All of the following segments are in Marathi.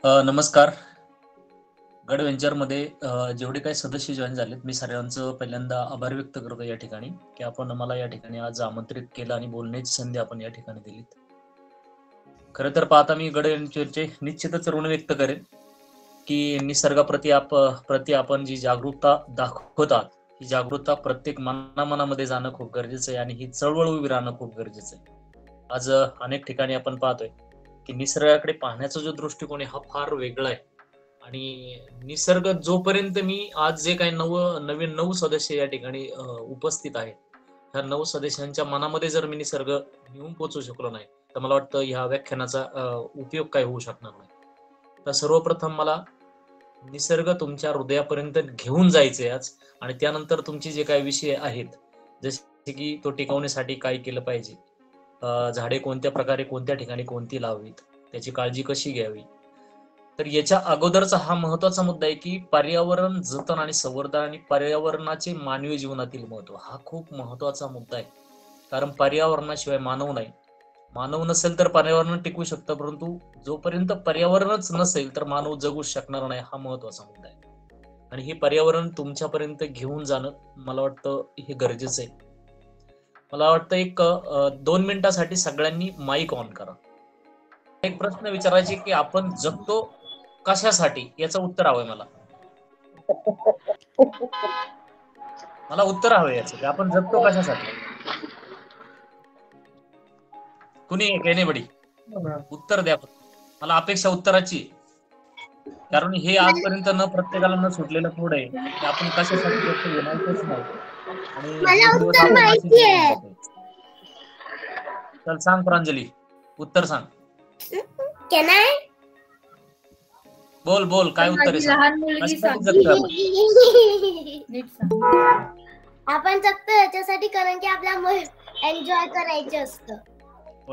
नमस्कार. गड व्हेंचरमध्ये जेवढे काही सदस्य जॉईन झालेत, मी सगळ्यांचं पहिल्यांदा आभार व्यक्त करतो या ठिकाणी, की आपण मला या ठिकाणी आज आमंत्रित केलं आणि बोलण्याची संधी आपण या ठिकाणी दिलीत. खरं तर पाहता मी गड व्हेंचरचे निश्चितच ऋण व्यक्त करेन, की प्रति आपण जी जागरूकता दाखवतात, ही जागरूकता प्रत्येक मनामध्ये जाणं खूप गरजेचं आहे आणि ही चळवळ उभी राहणं खूप गरजेचं आहे. आज अनेक ठिकाणी आपण पाहतोय, की निसर्गाकडे पाहण्याचा जो दृष्टिकोन आहे हा फार वेगळा आहे. आणि निसर्ग जोपर्यंत मी आज जे काही नवीन 9 सदस्य या ठिकाणी उपस्थित आहेत. ह्या 9 सदस्यांच्या मनामध्ये जर मी निसर्ग घेऊन पोहोचू शकलो नाही, तर मला वाटतं ह्या व्याख्यानाचा उपयोग काही होऊ शकणार नाही. तर सर्वप्रथम मला निसर्ग तुमच्या हृदयापर्यंत घेऊन जायचंय आज आणि त्यानंतर तुमचे जे काही विषय आहेत, जसे की तो टिकवण्यासाठी काय केलं पाहिजे? झाडे कोणत्या प्रकारे, कोणत्या ठिकाणी कोणती लावावीत? त्याची काळजी कशी घ्यावी? तर याच्या अगोदरचा हा महत्वाचा मुद्दा आहे, की पर्यावरण जतन आणि संवर्धन आणि पर्यावरणाचे मानवी जीवनातील महत्त्व हा खूप महत्वाचा मुद्दा आहे. कारण पर्यावरणाशिवाय मानव नाही. मानव नसेल तर पर्यावरण टिकू शकतं, परंतु जोपर्यंत पर्यावरणच नसेल तर मानव जगूच शकणार नाही हा महत्वाचा मुद्दा आहे. आणि हे पर्यावरण तुमच्यापर्यंत घेऊन जाणं मला वाटतं हे गरजेचं आहे. मला वाटतं एक 2 मिनिटासाठी सगळ्यांनी माईक ऑन करा. एक प्रश्न विचारायचे की आपण जगतो कशासाठी? याचं उत्तर हवंय मला. मला उत्तर हवंय याचं, की आपण जगतो कशासाठी? कुणी एनीबडी उत्तर द्या फक्त. मला अपेक्षा उत्तराची आहे. कारण हे आजपर्यंत प्रत्येकाला न सुटलेलं कोड आहे, की आपण कशासाठी जगतो हे माहीतच नाही. आणि मला दिवस उत्तर आपण असे माहिती निघून आहे. जातोय. चल सांग प्रांजली, उत्तर सांग. Can I? बोल काय उत्तर आहे माझी सांग. लहान मुलगी कशासाठी सांगते. जगतोय आपण? नीट सांग. आपण जगतो याच्यासाठी कारण की आपल्याला एन्जॉय करायचे असतं.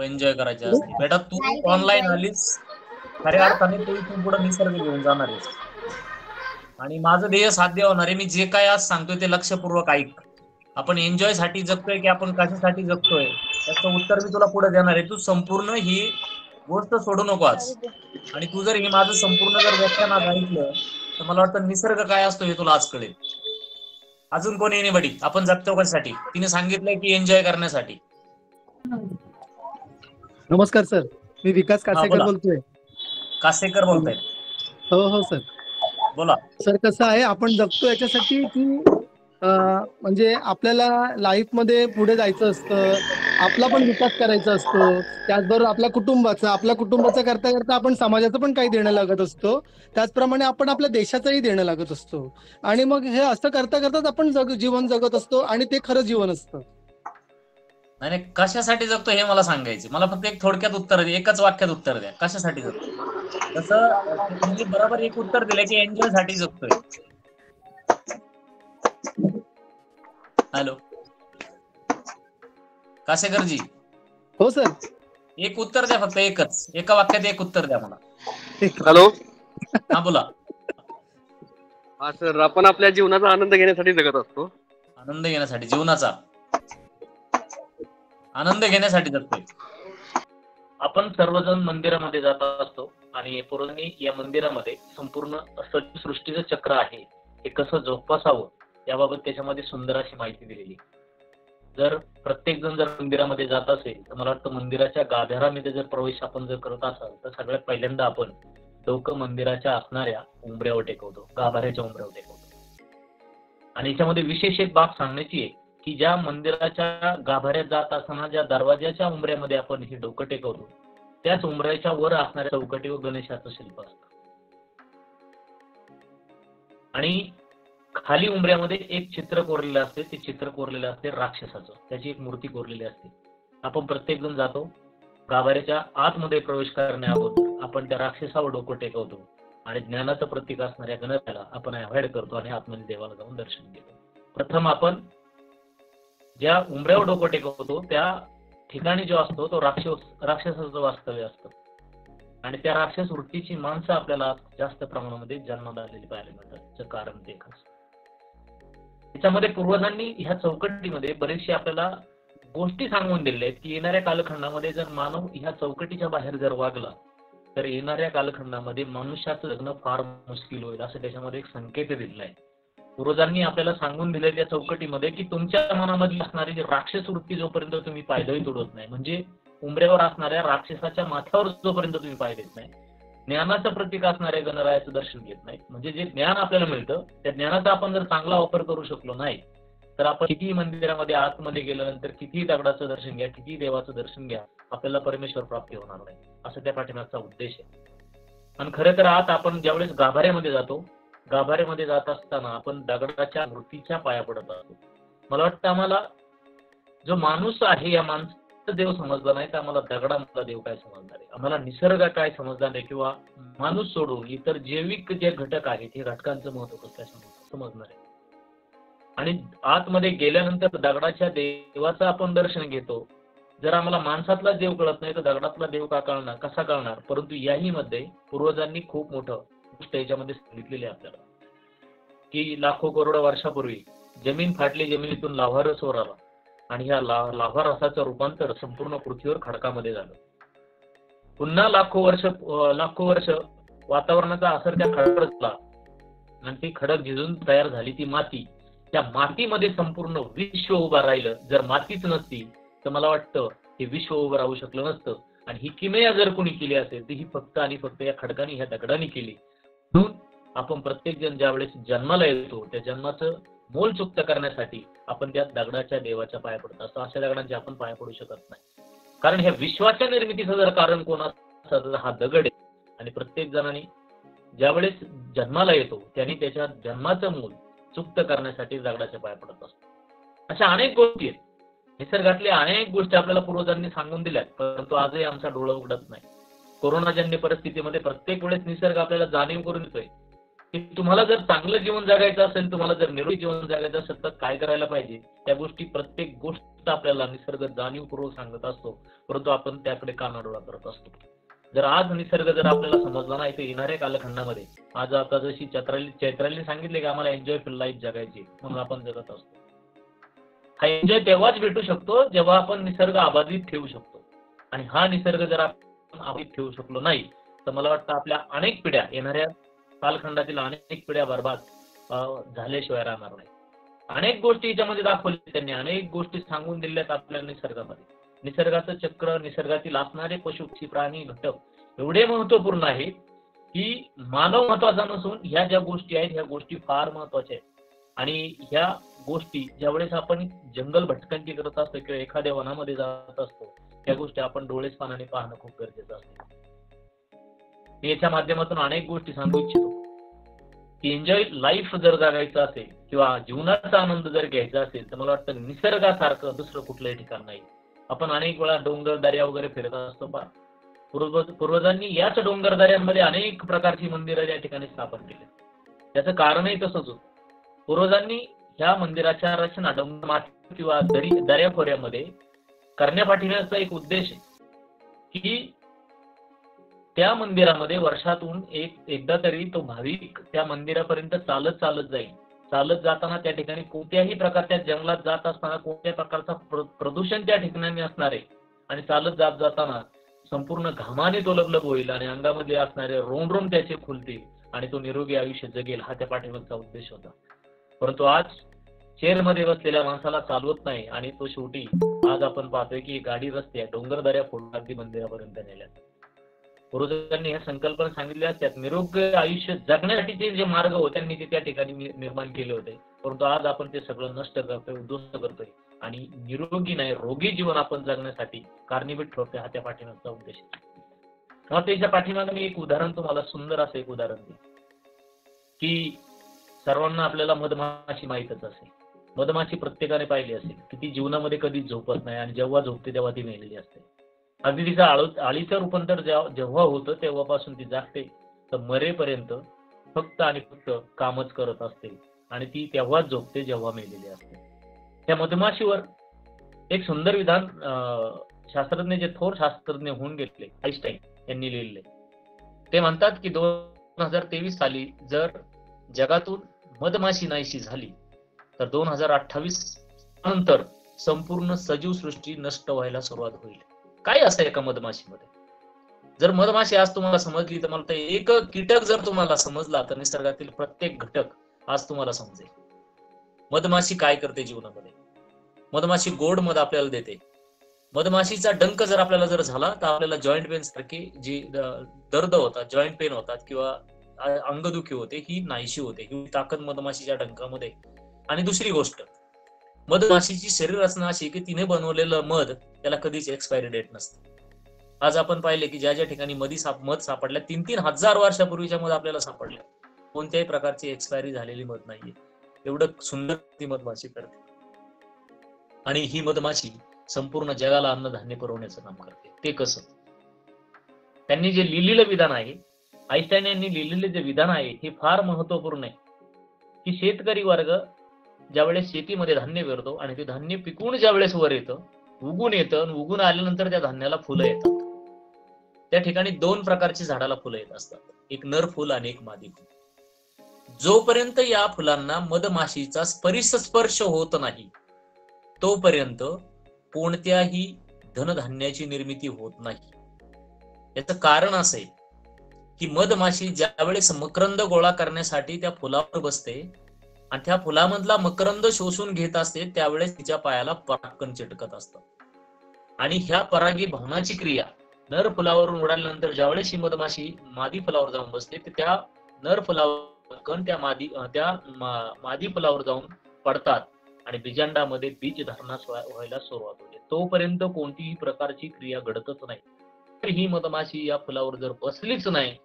एन्जॉय करायचे असते. बेटा तू Life ऑनलाईन enjoy. आलीस, खऱ्या अर्थाने तू इथून पुढे निसर्ग घेऊन जाणार आहेस. आणि माझं ध्येय साध्य होणार आहे. मी जे काय आज सांगतोय ते लक्षपूर्वक ऐक. आपण एन्जॉय साठी जगतोय की आपण कशासाठी जगतोय त्याचं उत्तर मी तुला पुढे देणार आहे. तू संपूर्ण ही गोष्ट सोडू नको आज. आणि तू जर हे माझं संपूर्ण व्याख्यान आज ऐकलं तर मला वाटतं निसर्ग काय असतो हे तुला आज कळेल. अजून कोणी एनीबडी आपण जगतो कशासाठी? तिने सांगितलंय की एन्जॉय करण्यासाठी. नमस्कार सर, मी विकास हा कासेकर बोला. बोलतोय. कासेकर बोलतायत. हो सर. बोला. सर कसं आहे, आपण जगतो याच्यासाठी की म्हणजे आपल्याला लाईफ मध्ये पुढे जायचं असतं, आपला पण विकास करायचा असतो. त्याचबरोबर आपल्या कुटुंबाचा करता करता आपण समाजाचं पण काही देणं लागत असतो. त्याचप्रमाणे आपण आपल्या देशाचंही देणं लागत असतो. आणि मग हे असं करता करताच आपण जीवन जगत असतो आणि ते खरं जीवन असतं. नाही कशासाठी जगतो हे मला सांगायचं. मला फक्त एक थोडक्यात उत्तर द्या, एकच वाक्यात उत्तर द्या. कशासाठी जगतो? तसं तुम्ही बरोबर एक उत्तर दिलं की एन्जॉय साठी जगतोय. हॅलो कासेकरजी. हो सर. एक उत्तर द्या फक्त, एकच, एका वाक्यात एक उत्तर द्या मला. हॅलो. हा बोला. हा सर, आपण आपल्या जीवनाचा आनंद घेण्यासाठी जगत असतो. आनंद घेण्यासाठी, जीवनाचा आनंद घेण्यासाठी जगतोय. आपण सर्वजण मंदिरामध्ये जात असतो आणि पूर्वी या मंदिरामध्ये संपूर्ण सृष्टीचं चक्र आहे हे कसं जोपासावं याबाबत त्याच्यामध्ये सुंदर अशी माहिती दिलेली. जर प्रत्येक जण जर मंदिरामध्ये जात असेल तर मला वाटतं मंदिराच्या गाभाऱ्यामध्ये जर प्रवेश आपण जर करत असाल तर सगळ्यात पहिल्यांदा आपण डोकं मंदिराच्या असणाऱ्या उंबऱ्यावर टेकवतो, गाभाऱ्याच्या उंबऱ्यावर टेकवतो. आणि याच्यामध्ये विशेष एक बाब सांगण्याची आहे की ज्या मंदिराच्या गाभाऱ्यात जात असताना ज्या दरवाजाच्या उंबऱ्यामध्ये आपण हे डोकं टेकवतो त्याच उंबऱ्याच्या वर असणाऱ्या चौकटीवर गणेशाचं शिल्प असतं. आणि खाली उंबऱ्यामध्ये एक चित्र कोरलेलं असते. ते चित्र कोरलेलं असते राक्षसाचं, त्याची एक मूर्ती कोरलेली असते. आपण प्रत्येक जण जातो, गाभाऱ्याच्या आतमध्ये प्रवेश करण्याअगोदर आपण त्या राक्षसावर डोकं टेकवतो आणि ज्ञानाचं प्रतीक असणाऱ्या गणपतीला आपण अवॉइड करतो आणि आतमध्ये देवाला जाऊन दर्शन घेतो. प्रथम आपण ज्या उंबऱ्यावर डोकं टेकवतो त्या ठिकाणी जो असतो तो राक्षसाचं वास्तव्य असतं. आणि त्या राक्षस वृत्तीची माणसं आपल्याला जास्त प्रमाणामध्ये जन्माला आलेली पाहायला मिळतात. त्याचं कारण ते एकच. त्याच्यामध्ये पूर्वजांनी ह्या चौकटीमध्ये बरेचसे आपल्याला गोष्टी सांगून दिलेल्या आहेत की येणाऱ्या कालखंडामध्ये जर मानव ह्या चौकटीच्या बाहेर जर वागला तर येणाऱ्या कालखंडामध्ये मनुष्याचं जगणं फार मुश्किल होईल असं त्याच्यामध्ये एक संकेत दिलेला आहे. पूर्वजांनी आपल्याला सांगून दिलेल्या चौकटीमध्ये की तुमच्या मनामध्ये असणारी जी राक्षस वृत्ती जोपर्यंत तुम्ही पायदळी तोडत नाही, म्हणजे उंबऱ्यावर असणाऱ्या राक्षसाच्या माथ्यावर जोपर्यंत तुम्ही पाय देत नाही, ज्ञानाचं प्रतीक असणाऱ्या गणरायाचं दर्शन घेत नाही, म्हणजे जे ज्ञान आपल्याला मिळतं त्या ज्ञानाचा आपण जर चांगला वापर करू शकलो नाही, तर आपण कितीही मंदिरामध्ये आतमध्ये गेल्यानंतर कितीही दगडाचं दर्शन घ्या, कितीही देवाचं दर्शन घ्या, आपल्याला परमेश्वर प्राप्ती होणार नाही, असं त्या पाठीमागचा उद्देश आहे. आणि खरं तर आज आपण ज्यावेळेस गाभाऱ्यामध्ये जातो, गाभाऱ्यामध्ये जात असताना आपण दगडाच्या मूर्तीच्या पाया पडत असतो. मला वाटतं आम्हाला जो माणूस आहे या माणसाचा देव समजला नाही तर आम्हाला दगडामधला देव काय समजणार आहे, आम्हाला निसर्ग काय समजणार आहे, किंवा माणूस सोडून इतर जैविक जे घटक आहेत हे घटकांचं महत्व कसं काय समजणार आहे. आणि आतमध्ये गेल्यानंतर दगडाच्या देवाचं आपण दर्शन घेतो. जर आम्हाला माणसातला देव कळत नाही तर दगडातला देव कसा कळणार. परंतु याही मध्ये पूर्वजांनी खूप मोठं गोष्ट याच्यामध्ये सांगितलेली आहे आपल्याला, की लाखो करोड वर्षापूर्वी जमीन फाटली, जमिनीतून लाव्हा रस वर आला आणि ह्या लाव्हा रसाचं रूपांतर संपूर्ण पृथ्वीवर खडकामध्ये झालं. पुन्हा लाखो वर्ष वातावरणाचा असर त्या खडकावर झाला आणि ती खडक झिजून तयार झाली ती माती. त्या मातीमध्ये संपूर्ण विश्व उभं राहिलं. जर मातीच नसती तर मला वाटतं हे विश्व उभं राहू शकलं नसतं. आणि ही किमया जर कोणी केली असेल तर ही फक्त आणि फक्त या खडकाने, ह्या दगडाने केली. म्हणून आपण प्रत्येक जण ज्या वेळेस जन्माला येतो त्या जन्माचं मोल चुकता करण्यासाठी आपण त्या दगडाच्या देवाच्या पाया पडत असतो. अशा दगडांचे आपण पाया पडू शकत नाही, कारण ह्या विश्वाच्या निर्मितीचं जर कारण कोण असतं तर हा दगड आहे. आणि प्रत्येक जणांनी ज्यावेळेस जन्माला येतो त्यांनी त्याच्या जन्माचं मूल चुकत करण्यासाठी दगडाच्या पाया पडत असतो. अशा अनेक गोष्टी आहेत, निसर्गातल्या अनेक गोष्टी आपल्याला पूर्वजांनी सांगून दिल्यात, परंतु आजही आमचा डोळा उघडत नाही. कोरोनाजन्य परिस्थितीमध्ये प्रत्येक वेळेस निसर्ग आपल्याला जाणीव करून देतोय की तुम्हाला जर चांगलं जीवन जगायचं असेल, तुम्हाला जर निरोगी जीवन जगायचं असेल तर काय करायला पाहिजे. त्या गोष्टी, प्रत्येक गोष्ट आपल्याला निसर्ग जाणीवपूर्वक सांगत असतो, परंतु आपण त्याकडे कानाडोळा करत असतो. जर आज निसर्ग जर आपल्याला समजला नाही तर येणाऱ्या कालखंडामध्ये, आज आता जशी चैत्राली सांगितले की आम्हाला एन्जॉयफुल लाईफ जगायची म्हणून आपण जगत असतो. हा एन्जॉय तेव्हाच भेटू शकतो जेव्हा आपण निसर्ग अबाधित ठेवू शकतो. आणि हा निसर्ग जर आपण अबाधित ठेवू शकलो नाही तर मला वाटतं आपल्या अनेक पिढ्या, येणाऱ्या कालखंडातील अनेक पिढ्या बर्बाद झाल्याशिवाय राहणार नाही. अनेक गोष्टी याच्यामध्ये दाखवल्या त्यांनी, अनेक गोष्टी सांगून दिल्यात आपल्याला निसर्गामध्ये. निसर्गाचं चक्र, निसर्गातील असणारे पशु पक्षी प्राणी घटक एवढे महत्वपूर्ण आहेत की मानव महत्वाचा नसून ह्या ज्या गोष्टी आहेत ह्या गोष्टी फार महत्वाच्या आहेत. आणि ह्या गोष्टी ज्यावेळेस आपण जंगल भटकंती करत असतो किंवा एखाद्या वनामध्ये जात असतो, त्या गोष्टी आपण डोळेसपानाने पाहणं खूप गरजेचं असतं. मी याच्या माध्यमातून अनेक गोष्टी सांगू इच्छितो की एन्जॉय लाईफ जर जगायचं असेल किंवा जीवनाचा आनंद जर घ्यायचा असेल तर मला वाटतं निसर्गासारखं दुसरं कुठलंही ठिकाण नाही. आपण अनेक वेळा डोंगर दर्या वगैरे फिरत असतो पहा. पूर्वजांनी याच डोंगर दऱ्यांमध्ये अनेक प्रकारची मंदिरं या ठिकाणी स्थापन केली. त्याचं कारणही तसंच होतं. पूर्वजांनी ह्या मंदिराच्या रचना डोंगर माथ्यावर किंवा दर्याखोऱ्यामध्ये करण्यापाठीमागचा एक उद्देश आहे की त्या मंदिरामध्ये वर्षातून एकदा तरी तो भाविक त्या मंदिरापर्यंत चालत जाईल. चालत जाताना त्या ठिकाणी कोणत्याही प्रकारच्या जंगलात जात असताना कोणत्याही प्रकारचा प्रदूषण त्या ठिकाणी असणार आहे. आणि चालत जाताना संपूर्ण घामाने तो लबलब होईल आणि अंगामध्ये असणारे रोम त्याचे खुलतील आणि तो निरोगी आयुष्य जगेल. हा त्या पाठीमागचा उद्देश होता. परंतु आज चेअरमध्ये बसलेल्या माणसाला चालवत नाही आणि तो शेवटी आज आपण पाहतोय की गाडी रस्ते डोंगर दऱ्या फोडून अगदी मंदिरापर्यंत नेल्यात. पूर्वजांनी ह्या संकल्पना सांगितल्या त्यात निरोगी आयुष्य जगण्यासाठीचे जे मार्ग होते त्यांनी ते त्या ठिकाणी निर्माण केले होते. परंतु आज आपण ते सगळं नष्ट करतोय, उद्ध्वस्त करतोय आणि निरोगी नाही रोगी जीवन आपण जगण्यासाठी कारणीभूत ठरतोय. हा त्या पाठीमागचा उद्देश आहे. मग त्याच्या पाठीमागे मी एक उदाहरण तुम्हाला, सुंदर असं एक उदाहरण देईन की सर्वांना आपल्याला मधमाशी माहीतच असेल. मधमाशी प्रत्येकाने पाहिली असेल की ती जीवनामध्ये कधी झोपत नाही आणि जेव्हा झोपते तेव्हा ती मेलेली असते. अगदी तिचं आळीचं रूपांतर जेव्हा होतं तेव्हापासून ती जागते तर मरेपर्यंत फक्त आणि फक्त कामच करत असते आणि ती तेव्हाच झोपते जेव्हा मेलेली असते. त्या मधमाशीवर एक सुंदर विधान शास्त्रज्ञ, जे थोर शास्त्रज्ञ होऊन गेले, आईन्स्टाईन यांनी लिहिले. ते म्हणतात की 2023 साली जर जगातून मधमाशी नाहीशी झाली तर 2028 नंतर संपूर्ण सजीव सृष्टी नष्ट व्हायला सुरुवात होईल. काय असं एका मधमाशीमध्ये? जर मधमाशी आज तुम्हाला समजली तर मला तर एक कीटक जर तुम्हाला समजला तर निसर्गातील प्रत्येक घटक आज तुम्हाला समजेल. मधमाशी काय करते जीवनामध्ये. मधमाशी गोड मध आपल्याला देते. मधमाशीचा डंक जर आपल्याला जर झाला तर आपल्याला जॉईंट पेन सारखी जी दर्द होतात, जॉईंट पेन होतात किंवा अंगदुखी होते, ही नाहीशी होते. ही ताकद मधमाशीच्या डंकामध्ये. आणि दुसरी गोष्ट, मधमाशीची शरीर रचना अशी की तिने बनवलेलं मध त्याला कधीच एक्सपायरी डेट नसते. आज आपण पाहिले की ज्या ज्या ठिकाणी मध सापडल्या 3-3 हजार वर्षापूर्वीच्या मध आपल्याला सापडल्या. कोणत्याही प्रकारची एक्सपायरी झालेली मध नाहीये. एवढं सुंदर ती मधमाशी करते. आणि ही मधमाशी संपूर्ण जगाला अन्नधान्य पुरवण्याचं काम करते. ते कसं? त्यांनी जे लिहिलेलं विधान आहे, आईन्स्टाईन यांनी लिहिलेले जे विधान आहे, हे फार महत्वपूर्ण आहे. की शेतकरी वर्ग ज्यावेळेस शेतीमध्ये धान्य पेरतो आणि ते धान्य पिकून ज्यावेळेस वर येतं, उगून येतं, आणि उगून आल्यानंतर त्या धान्याला फुलं येतात. त्या ठिकाणी 2 प्रकारची झाडाला फुलं येत असतात. एक नर फुल आणि एक मादी फुल. जोपर्यंत या फुलांना मधमाशीचा स्पर्श होत नाही तोपर्यंत कोणत्याही धनधान्याची निर्मिती होत नाही. याचं कारण असं आहे की मधमाशी ज्यावेळेस मकरंद गोळा करण्यासाठी त्या फुलावर बसते आणि त्या फुलामधला मकरंद शोषून घेत असते, त्यावेळेस तिच्या पायाला परागकण चिटकत असतं. आणि ह्या परागीभवनाची क्रिया नर फुलावरून उडाल्यानंतर ज्यावेळेस ही मधमाशी मादी फुलावर जाऊन बसते, त्या नर फुलावर कण त्या मादी फुलावर जाऊन पडतात आणि बीजांडामध्ये बीज धारणा व्हायला सुरुवात होते. तोपर्यंत कोणतीही प्रकारची क्रिया घडतच नाही. तर ही मधमाशी या फुलावर जर बसलीच नाही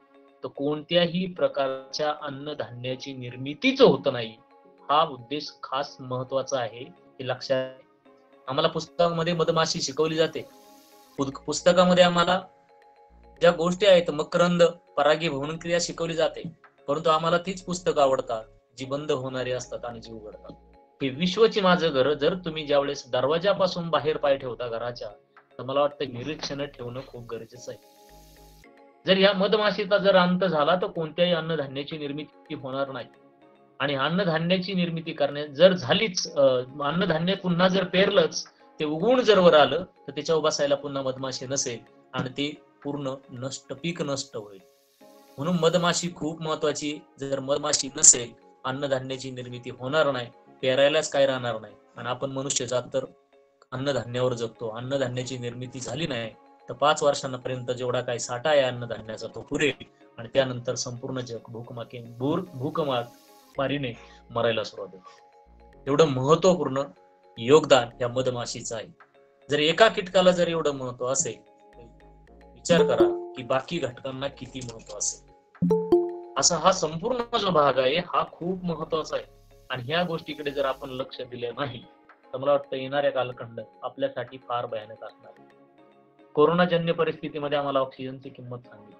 तर कोणत्याही प्रकारच्या अन्नधान्याची निर्मितीच होत नाही. हा उद्देश खास महत्वाचा आहे, हे लक्षात. आम्हाला पुस्तकामध्ये मधमाशी शिकवली जाते. पुस्तकामध्ये आम्हाला ज्या गोष्टी आहेत, मकरंद, परागीभवन क्रिया शिकवली जाते. परंतु आम्हाला तीच पुस्तकं आवडतात जी बंद होणारी असतात आणि जी उघडतात. हे विश्वची माझं घर. जर तुम्ही ज्यावेळेस दरवाजापासून बाहेर पाय ठेवता घराच्या, तर मला वाटतं निरीक्षण ठेवणं खूप गरजेचं आहे. जर या मधमाशीचा जर अंत झाला तर कोणत्याही अन्नधान्याची निर्मिती होणार नाही. आणि अन्नधान्याची निर्मिती करण्या जर झालीच, अन्नधान्य पुन्हा जर पेरलंच, ते उगवून जर वर आलं तर त्याच्यावर बसायला पुन्हा मधमाशी नसेल आणि ते पूर्ण पीक नष्ट होईल. म्हणून मधमाशी खूप महत्वाची. जर मधमाशी नसेल, अन्नधान्याची निर्मिती होणार नाही, पेरायलाच काय राहणार नाही. आणि आपण मनुष्य जात तर अन्नधान्यावर जगतो. अन्नधान्याची निर्मिती झाली नाही तर 5 वर्षांपर्यंत जेवढा काही साठा आहे अन्नधान्याचा तो पुरेल आणि त्यानंतर संपूर्ण जग भूकमारीने मरायला सुरुवात होते. एवढं महत्वपूर्ण योगदान या मधमाशीचं आहे. जर एका कीटकाला जर एवढं महत्व असेल, विचार करा की बाकी घटकांना किती महत्व असेल. असा हा संपूर्ण जो भाग आहे हा खूप महत्वाचा आहे. आणि ह्या गोष्टीकडे जर आपण लक्ष दिले नाही तर मला वाटतं येणाऱ्या कालखंड आपल्यासाठी फार भयानक असणार. कोरोनाजन्य परिस्थितीमध्ये आम्हाला ऑक्सिजनची किंमत सांगितली,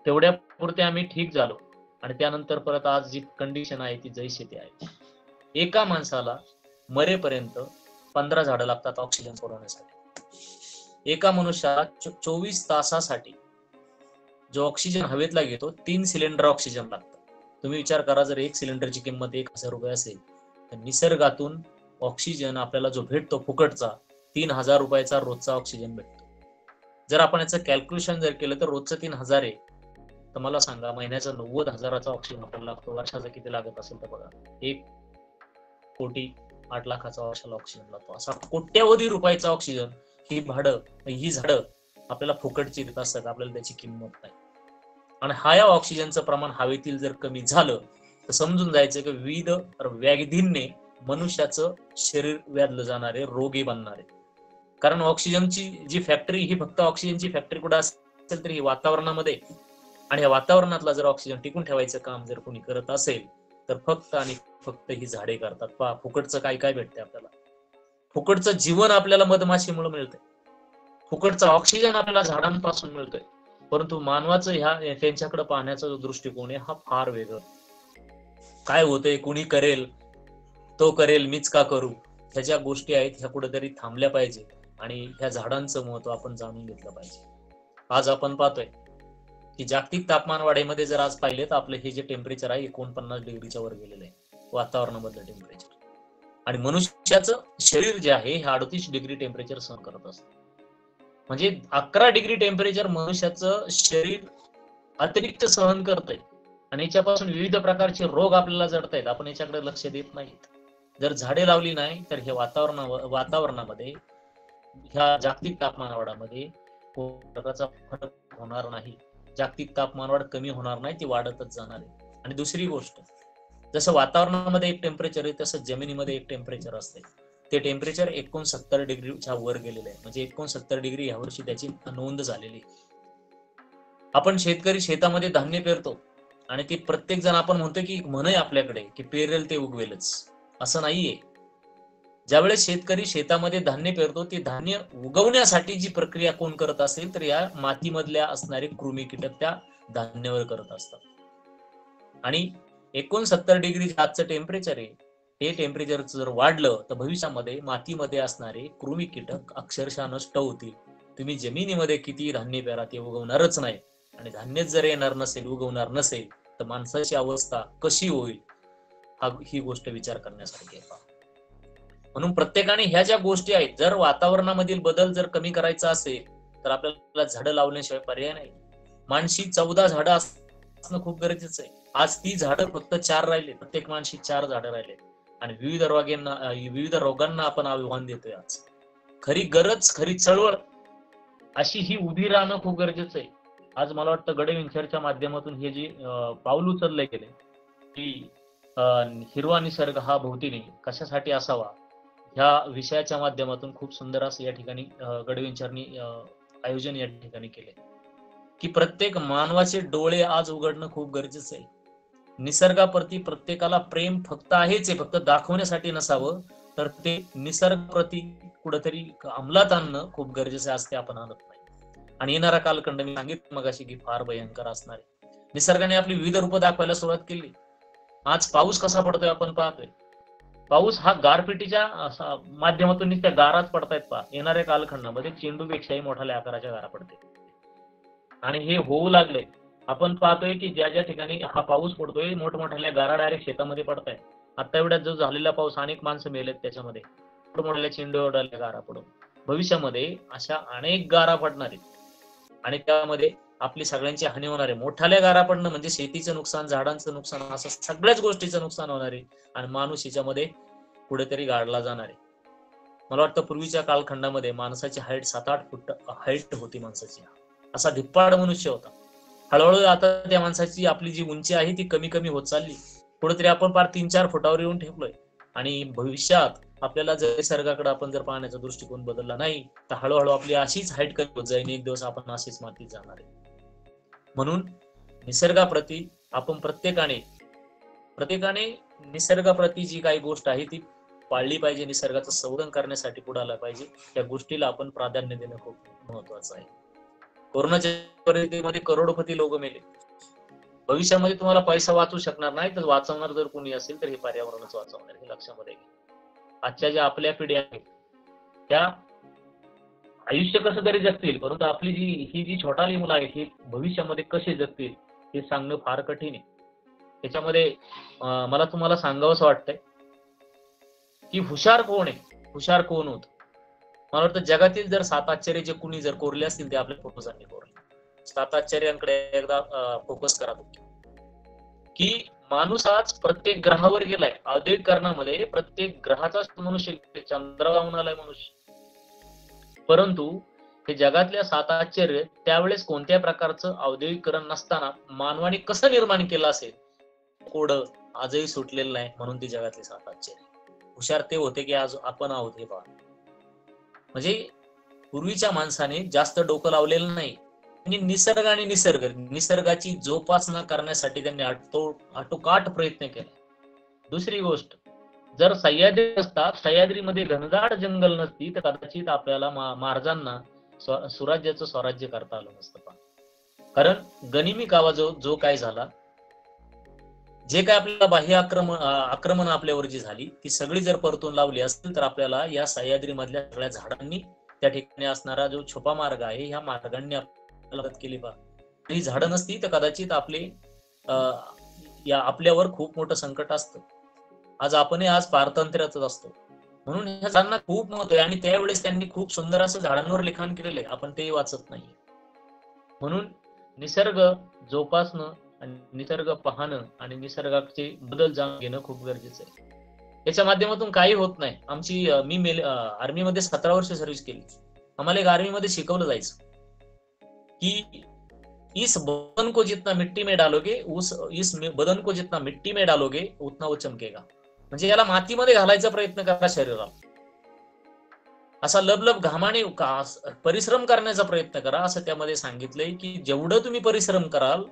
तेवढ्या पुरते आम्ही ठीक झालो. आणि त्यानंतर परत आज जी कंडिशन आहे ती जैसे ती आहे. एका माणसाला मरेपर्यंत 15 झाडं लागतात ऑक्सिजन पुरवण्यासाठी. एका मनुष्याला 24 तासासाठी जो ऑक्सिजन हवेतला घेतो 3 सिलेंडर ऑक्सिजन लागतात. तुम्ही विचार करा, जर 1 सिलेंडरची किंमत 1000 रुपये असेल तर निसर्गातून ऑक्सिजन आपल्याला जो भेटतो फुकटचा 3000 रुपयाचा रोजचा ऑक्सिजन भेटतो. जर आपण याचं कॅल्क्युलेशन जर केलं तर रोजचं 3000 आहे तर मला सांगा महिन्याचा 90,000चा ऑक्सिजन आपल्याला लागतो. वर्षाचा किती लागत असेल तर बघा, 1,08,00,000चा वर्षाला ऑक्सिजन लागतो. असा कोट्यावधी रुपयाचा ऑक्सिजन ही झाडं आपल्याला फुकटची देत असतात. आपल्याला त्याची किंमत नाही. आणि हा या ऑक्सिजनचं प्रमाण हवेतील जर कमी झालं तर समजून जायचं की विविध व्याधींनी मनुष्याचं शरीर व्याधलं जाणारे, रोगी बनणारे. कारण ऑक्सिजनची जी फॅक्टरी ही फक्त ऑक्सिजनची फॅक्टरी कुठे असेल तर ही वातावरणामध्ये. आणि या वातावरणातला जर ऑक्सिजन टिकून ठेवायचं काम जर कोणी करत असेल तर फक्त आणि फक्त ही झाडे करतात. पहा फुकटचं काय काय भेटते आपल्याला. फुकटचं जीवन आपल्याला मधमाशीमुळे मिळतंय. फुकटचा ऑक्सिजन आपल्याला झाडांपासून मिळतोय. परंतु मानवाचं त्यांच्याकडे पाहण्याचा जो दृष्टिकोन आहे हा फार वेगळा. काय होतंय, कुणी करेल, तो करेल, मीच का करू, ह्या ज्या गोष्टी आहेत ह्या कुठेतरी थांबल्या पाहिजे. आणि ह्या झाडांचं महत्व आपण जाणून घेतलं पाहिजे. आज आपण पाहतोय की जागतिक तापमान वाढीमध्ये जर आज पाहिले तर आपलं हे जे टेम्परेचर आहे 49 डिग्रीच्या वर गेलेलं आहे वातावरणामधलं टेम्परेचर. आणि मनुष्याचं शरीर जे आहे हे 38 डिग्री टेम्परेचर सहन करत असतं. म्हणजे 11 डिग्री टेम्परेचर मनुष्याचं शरीर अतिरिक्त सहन करतंय आणि याच्यापासून विविध प्रकारचे रोग आपल्याला जडतायत. आपण याच्याकडे लक्ष देत नाहीत. जर झाडे लावली नाही तर हे वातावरणामध्ये ह्या जागतिक तापमानवाढामध्ये प्रकारचा फरक होणार नाही. जागतिक तापमानवाढ कमी होणार नाही, ती वाढतच जाणार आहे. आणि दुसरी गोष्ट, जसं वातावरणामध्ये एक टेम्परेचर आहे तसं जमिनीमध्ये एक टेम्परेचर असते. ते टेम्परेचर 69 डिग्रीच्या वर गेलेलं आहे. म्हणजे 69 डिग्री यावर्षी त्याची नोंद झालेली. आपण शेतकरी शेतामध्ये धान्य पेरतो आणि ते प्रत्येक जण आपण म्हणतो की म्हण आहे आपल्याकडे की पेरेल ते उगवेलच, असं नाहीये. ज्यावेळेस शेतकरी शेतामध्ये धान्य पेरतो, ते धान्य उगवण्यासाठी जी प्रक्रिया कोण करत असेल तर या मातीमधल्या असणारे कृमी कीटक त्या धान्यावर करत असतात. आणि 69 डिग्री आजचं टेम्परेचर आहे, हे टेम्परेचर जर वाढलं तर भविष्यामध्ये मातीमध्ये असणारे कृमी कीटक अक्षरशः नष्ट होतील. तुम्ही जमिनीमध्ये किती धान्य पेरा ते उगवणारच नाही. आणि धान्यच जर येणार नसेल, उगवणार नसेल, तर माणसाची अवस्था कशी होईल ही गोष्ट विचार करण्यासारखी आहे. म्हणून प्रत्येकाने ह्या ज्या गोष्टी आहेत, जर वातावरणामधील बदल जर कमी करायचा असेल तर आपल्याला झाडं लावण्याशिवाय पर्याय नाही. माणशी 14 झाडं असणं खूप गरजेचं आहे. आज ती झाडं फक्त 4 राहिले, प्रत्येक माणशी 4 झाडं राहिले आणि विविध रोगांना आपण आव्हान देतोय. आज खरी गरज, खरी चळवळ अशी ही उभी राहणं खूप गरजेचं आहे. आज मला वाटतं गडविंचरच्या माध्यमातून हे जे पाऊल उचलले गेले की हिरवा निसर्ग हा भोवतीने कशासाठी असावा, ह्या विषयाच्या माध्यमातून खूप सुंदर असं या ठिकाणी गडविंचरनी आयोजन या ठिकाणी केले की प्रत्येक मानवाचे डोळे आज उघडणं खूप गरजेचं आहे. निसर्गाप्रती प्रत्येकाला प्रेम फक्त आहेच आहे, फक्त दाखवण्यासाठी नसावं, तर ते निसर्गाप्रती कुठेतरी अंमलात आणणं खूप गरजेचं असते. आपण आणत नाही. आणि येणारा कालखंड मी सांगितलं मगाशी की फार भयंकर असणार आहे. निसर्गाने आपली विविध रूपं दाखवायला सुरुवात केली. आज पाऊस कसा पडतोय आपण पाहतोय. पाऊस हा गारपिटीच्या माध्यमातून त्या गाराच पडतायत. पहा, येणाऱ्या कालखंडामध्ये चेंडूपेक्षाही मोठ्या आकाराच्या गारा पडते आणि हे होऊ लागले. आपण पाहतोय की ज्या ज्या ठिकाणी हा पाऊस पडतोय, मोठमोठ्या गारा डायरेक्ट शेतामध्ये पडताय. आता एवढ्यात जो झालेला पाऊस, अनेक माणसं मेलेत त्याच्यामध्ये, मोठमोठ्या चेंडू एवढ्या गारा पडून. भविष्यामध्ये अशा अनेक गारा पडणार आहेत आणि त्यामध्ये आपली सगळ्यांची हानी होणार आहे. मोठ्याल्या गारा पडणं म्हणजे शेतीचं नुकसान, झाडांचं नुकसान, असं सगळ्याच गोष्टीचं नुकसान होणार आहे आणि माणूस याच्यामध्ये कुठेतरी गाडला जाणार आहे. मला वाटतं पूर्वीच्या कालखंडामध्ये माणसाची हाईट 7-8 फूट हाईट होती माणसाची. असा धिप्पाड मनुष्य होता. हळूहळू आता त्या माणसाची आपली जी उंची आहे ती कमी कमी होत चालली. कुठेतरी आपण फार 3-4 फुटावर येऊन ठेवलोय आणि भविष्यात आपल्याला जर निसर्गाकडे आपण जर पाहण्याचा दृष्टिकोन बदलला नाही तर हळूहळू आपली अशीच हाईट कमी होत जाईल. एक दिवस आपण अशीच मातीत जाणार आहे. म्हणून निसर्गाप्रती आपण प्रत्येकाने निसर्गाप्रती जी काही गोष्ट आहे ती पाळली पाहिजे. निसर्गाचं संवर्धन करण्यासाठी पुढे आला पाहिजे. त्या गोष्टीला आपण प्राधान्य देणं खूप महत्वाचं आहे. कोरोनाच्या परिस्थितीमध्ये करोडपती लोक मेले. भविष्यामध्ये तुम्हाला पैसा वाचू शकणार नाही, तर वाचवणार जर कोणी असेल तर हे पर्यावरणच वाचवणार, हे लक्षामध्ये घ्या. आजच्या ज्या आपल्या पिढ्या आहेत त्या आयुष्य कसं तरी जगतील, परंतु आपली ही जी छोटाली मुलं आहेत ही भविष्यामध्ये कसे जगतील हे सांगणं फार कठीण आहे. त्याच्यामध्ये मला तुम्हाला सांगावंसं वाटतंय की हुशार कोण आहे, हुशार कोण होत. मला वाटतं जगातील जर 7 आश्चर्य जे कुणी जर कोरले असतील ते आपल्या पूर्वजांनी कोरले. 7 आश्चर्यांकडे एकदा फोकस करा की माणूस आज प्रत्येक ग्रहावर गेलाय. औद्योगिकरणामध्ये प्रत्येक ग्रहाचा मनुष्य, चंद्रावर जाऊन आलाय मनुष्य. परंतु हे जगातल्या 7 आश्चर्य त्यावेळेस कोणत्या प्रकारचं औद्योगिकरण नसताना मानवाने कसं निर्माण केलं असेल, कोड आजही सुटलेलं नाही. म्हणून ती जगातली 7 आश्चर्य. हुशार ते होते की आज आपण आहोत हे पहा. म्हणजे पूर्वीच्या माणसाने जास्त डोकं लावलेलं नाही आणि निसर्गाची जोपासना करण्यासाठी त्यांनी आटोकाट प्रयत्न केला. दुसरी गोष्ट, जर सह्याद्री असता, सह्याद्रीमध्ये घनदाट जंगल नसती तर कदाचित आपल्याला महाराजांना सुराज्याचं स्वराज्य करता आलं नसतं. कारण गनिमी कावा जो काय झाला, जे काय आपल्याला बाह्य आक्रमण आपल्यावर जी झाली ती सगळी जर परतून लावली असेल तर आपल्याला या सह्याद्री मधल्या सगळ्या झाडांनी, त्या ठिकाणी असणारा जो छुपा मार्ग आहे ह्या मार्गांनी आपल्याला मदत केली. ही झाडं नसती तर कदाचित आपल्यावर खूप मोठं संकट असतं. आज पारतंत्र्यातच असतो. म्हणून ह्या झाडांना खूप महत्व आहे आणि त्यावेळेस त्यांनी खूप सुंदर असं झाडांवर लिखाण केलेलं आहे, आपण ते वाचत नाही. म्हणून निसर्ग जोपासणं आणि निसर्ग पाहणं आणि निसर्गाचे बदल जाणून घेणं खूप गरजेचं आहे. याच्या माध्यमातून काही होत नाही. मी आर्मीमध्ये 17 वर्ष सर्व्हिस केली. आम्हाला एक आर्मीमध्ये शिकवलं जायचं की इस बदन को जितना मिट्टी में डालोगे इस बदन को जितना मिट्टी में डालोगे उतना वो चमकेगा. म्हणजे याला मातीमध्ये घालायचा प्रयत्न करा शरीराला, असा लबलब घामाने परिश्रम करण्याचा प्रयत्न करा, असं त्यामध्ये सांगितलंय की जेवढं तुम्ही परिश्रम कराल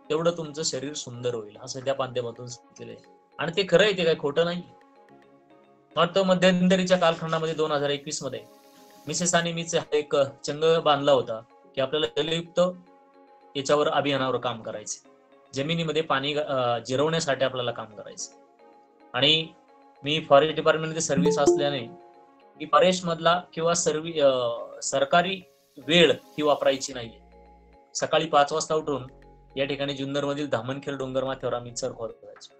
तेवढं तुमचं शरीर सुंदर होईल, असं त्या माध्यमातून सांगितलेलं आहे. आणि ते खरं आहे, ते काही खोटं नाही. वाटतं मध्यंतरीच्या कालखंडामध्ये 2021 मध्ये मिसेस आणि मीच एक चंग बांधला होता की आपल्याला जलयुक्त याच्यावर अभियानावर काम करायचे, जमिनीमध्ये पाणी जिरवण्यासाठी आपल्याला काम करायचं. आणि मी फॉरेस्ट डिपार्टमेंटमध्ये सर्व्हिस असल्याने की फॉरेस्ट मधला किंवा सरकारी वेळ ही वापरायची नाहीये. सकाळी 5 वाजता उठून या ठिकाणी जुन्नर मधील धामणखेर डोंगर माथ्यावर आम्ही चर करायचो.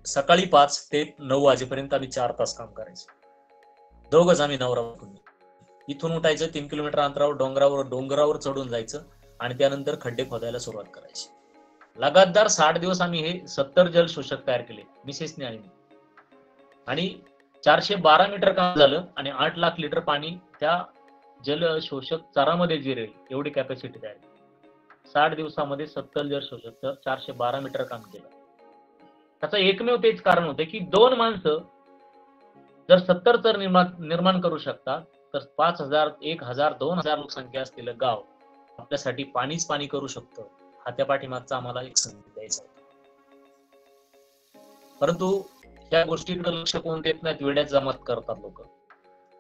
सकाळी 5 ते 9 वाजेपर्यंत आम्ही 4 तास काम करायचो. दोघंच आम्ही नवरा बायको. इथून उठायचं, 3 किलोमीटर अंतरावर डोंगरावर चढून जायचं आणि त्यानंतर खड्डे खोदायला सुरुवात करायची. लगातार 60 दिवस आम्ही हे 70 जल शोषक तयार केले, मिसेसने आणि मी. आणि 412 मीटर काम झालं आणि 8 लाख लिटर पाणी त्या जल शोषक चारामध्ये जिरेल एवढी कॅपॅसिटी तयार केली. 60 दिवसामध्ये 70 जल शोषक 412 मीटर काम केलं. त्याचं एकमेव तेच कारण होतं की 2 माणसं जर 70 चर निर्माण करू शकतात, तर 5,000, 1,000, 2,000 लोकसंख्या असलेलं गाव आपल्यासाठी पाणीच पाणी करू शकतं. हा त्या पाठीमागचा आम्हाला एक संदेश द्यायचा होता. परंतु त्या गोष्टीकडे लक्ष कोण देत नाहीत, वेड्यात जमात करतात लोक.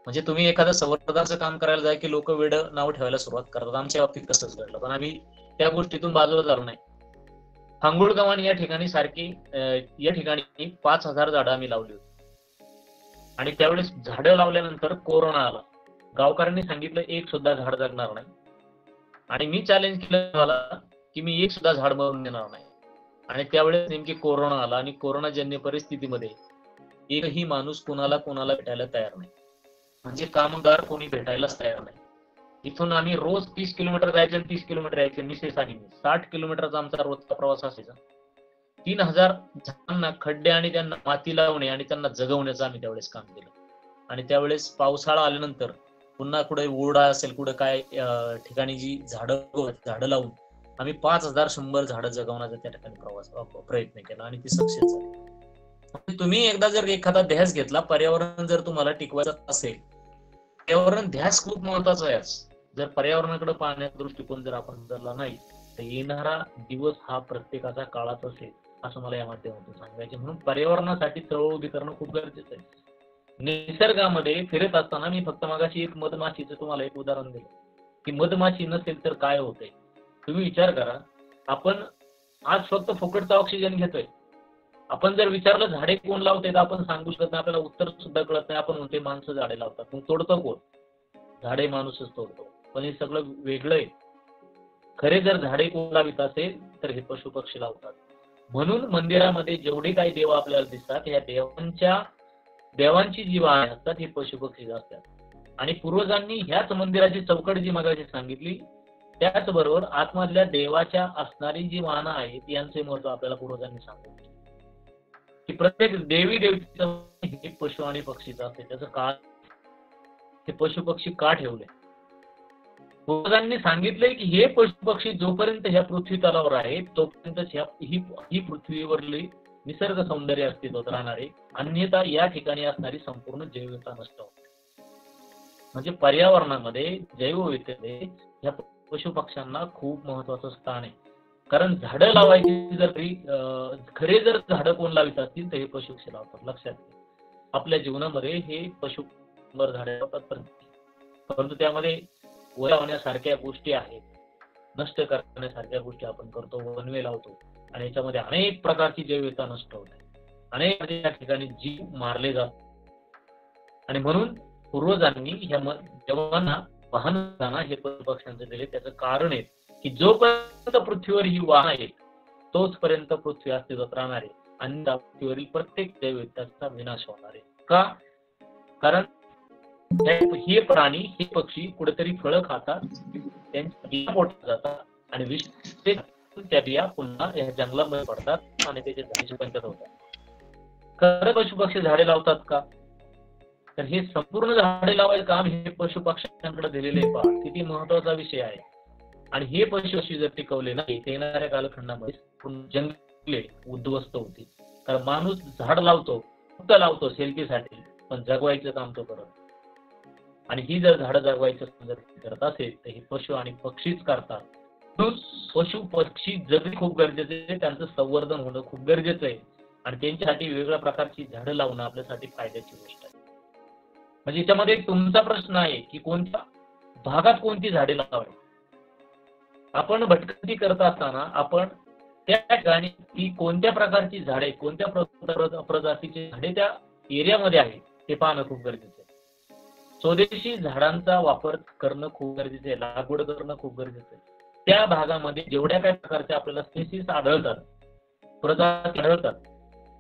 म्हणजे तुम्ही एखादं संवर्धनाचं काम करायला जाय की लोक वेड नाव ठेवायला सुरुवात करतात. आमच्या बाबतीत तसंच घडलं, पण आम्ही त्या गोष्टीतून बाजूला झालो नाही. फांगुळगावान या ठिकाणी 5,000 झाडं आम्ही लावली होती. आणि त्यावेळेस झाडं लावल्यानंतर कोरोना आला. गावकऱ्यांनी सांगितलं एक सुद्धा झाड जगणार नाही. आणि मी चॅलेंज केलं मला की मी एक सुद्धा झाड मरून देणार नाही. आणि त्यावेळेस नेमकी कोरोना आला आणि कोरोनाजन्य परिस्थितीमध्ये एकही माणूस कोणाला भेटायला तयार नाही. म्हणजे कामगार कोणी भेटायलाच तयार नाही. इथून आम्ही रोज 30 किलोमीटर जायचं आणि 30 किलोमीटर यायचं. मिसेस आणि मी 60 किलोमीटरचा आमचा रोजचा प्रवास असायचा. 3,000 झाडांना खड्डे आणि त्यांना माती लावणे आणि त्यांना जगवण्याचं आम्ही त्यावेळेस काम केलं. आणि त्यावेळेस पावसाळा आल्यानंतर पुन्हा कुठे ओढा असेल, कुठे काय ठिकाणी जी झाडं लावून आम्ही 5,100 झाडं जगवण्याचा त्या ठिकाणी प्रयत्न केला आणि ती सक्सेस झाली. तुम्ही एकदा जर एखादा ध्यास घेतला, पर्यावरण जर तुम्हाला टिकवायचं असेल, पर्यावरण ध्यास खूप महत्वाचा आहे. जर पर्यावरणाकडे पाहण्याचा दृष्टिकोन जर आपण बदलला नाही, तर येणारा दिवस हा प्रत्येकाचा काळात असेल, असं मला या माध्यमातून सांगायचे. म्हणून पर्यावरणासाठी चळवळ उभी करणं खूप गरजेचं आहे. निसर्गामध्ये फिरत असताना मी फक्त मगाशी एक मधमाशीचं तुम्हाला एक उदाहरण दिलं की मधमाशी नसेल तर काय होतंय. तुम्ही विचार करा, आपण आज फक्त फुकटचा ऑक्सिजन घेतोय. आपण जर विचारलं झाडे कोण लावते, तर आपण सांगू शकत नाही, आपल्याला उत्तर सुद्धा कळत नाही. आपण म्हणते माणसं झाडे लावतात. मग तोडतो कोण? झाडे माणूसच तोडतो. पण हे सगळं वेगळं आहे. खरे जर झाडे कोण लावित असेल तर हे पशु पक्षी लावतात. म्हणून मंदिरामध्ये जेवढे काही देव आपल्याला दिसतात, या देवांची जी वाहने असतात ही पशु पक्षी असतात. आणि पूर्वजांनी ह्याच मंदिराची चौकट जी मगाशी सांगितली, त्याचबरोबर आतमधल्या देवाच्या असणारी जी वाहनं आहेत यांचे महत्व आपल्याला पूर्वजांनी सांगितले की प्रत्येक देवी देवतेचं हे पशु आणि पक्षीचं असते. त्याचं कारण हे पशु पक्षी का ठेवले? पूर्वजांनी सांगितलंय की हे पशु पक्षी जोपर्यंत ह्या पृथ्वी तलावर आहेत तोपर्यंत ही पृथ्वीवरली निसर्ग सौंदर्य अस्तित्वात राहणारे, अन्यथा या ठिकाणी असणारी संपूर्ण जैवविविधता नष्ट होते. म्हणजे पर्यावरणामध्ये जैवविविधतेमध्ये या पशु पक्ष्यांना खूप महत्वाचं स्थान आहे. कारण झाडं लावायची जर खरे जर झाडं कोण लावित असतील तर हे पशु पक्षी लावतात. लक्षात घ्या, आपल्या जीवनामध्ये हे पशु झाडे लावतात, परंतु त्यामध्ये वळवण्यासारख्या गोष्टी आहेत, नष्ट करण्यासारख्या गोष्टी आपण करतो, वनवे लावतो आणि याच्यामध्ये अनेक प्रकारची जैवविविधता नष्ट होते. अनेक या ठिकाणी जीव मारले जातात. आणि म्हणून पूर्वजांनी ह्या जवांना वाहन हे पक्षांचे दिले. त्याचं कारण आहे की जोपर्यंत पृथ्वीवर ही वाहन आहे तोचपर्यंत पृथ्वी अस्तित्वात राहणार आहे आणि पृथ्वीवरील प्रत्येक जैवविविधतेचा विनाश होणार आहे. का? कारण हे प्राणी, हे पक्षी कुठेतरी फळं खातात, त्यांच्या बिया पोटात जातात आणि विष त्या बिया पुन्हा या जंगलामध्ये पडतात आणि त्याचे झाडाची पंचत होतात. खरं पशु पक्षी झाडे लावतात का? तर हे संपूर्ण झाडे लावायचं काम हे पशु पक्ष्यांकडे दिलेले आहे. पहा किती महत्वाचा विषय आहे. आणि हे पशु पक्षी जर टिकवले नाही तर येणाऱ्या कालखंडामध्ये जंगले उद्ध्वस्त होतील. कारण माणूस झाड लावतो, फक्त लावतो सेल्फीसाठी, पण जगवायचं काम तो करत. आणि ही जर झाडं जगवायचं जर करत असेल तर हे पशु आणि पक्षीच करतात. म्हणून पशु पक्षी जगणे खूप गरजेचे आहे, त्यांचं संवर्धन होणं खूप गरजेचं आहे आणि त्यांच्यासाठी वेगवेगळ्या प्रकारची झाडं लावणं आपल्यासाठी फायद्याची गोष्ट आहे. म्हणजे याच्यामध्ये तुमचा प्रश्न आहे की कोणत्या भागात कोणती झाडे लावावी. आपण भटकंती करत असताना आपण त्या ठिकाणी ती कोणत्या प्रकारची झाडे, कोणत्या प्रजातीची झाडे त्या एरियामध्ये आहेत ते पाहणं खूप गरजेचं आहे. स्वदेशी झाडांचा वापर करणं खूप गरजेचं आहे, लागवड करणं खूप गरजेचं आहे. त्या भागामध्ये जेवढ्या काही प्रकारच्या आपल्याला स्पेसीस आढळतात, प्रजाती आढळतात,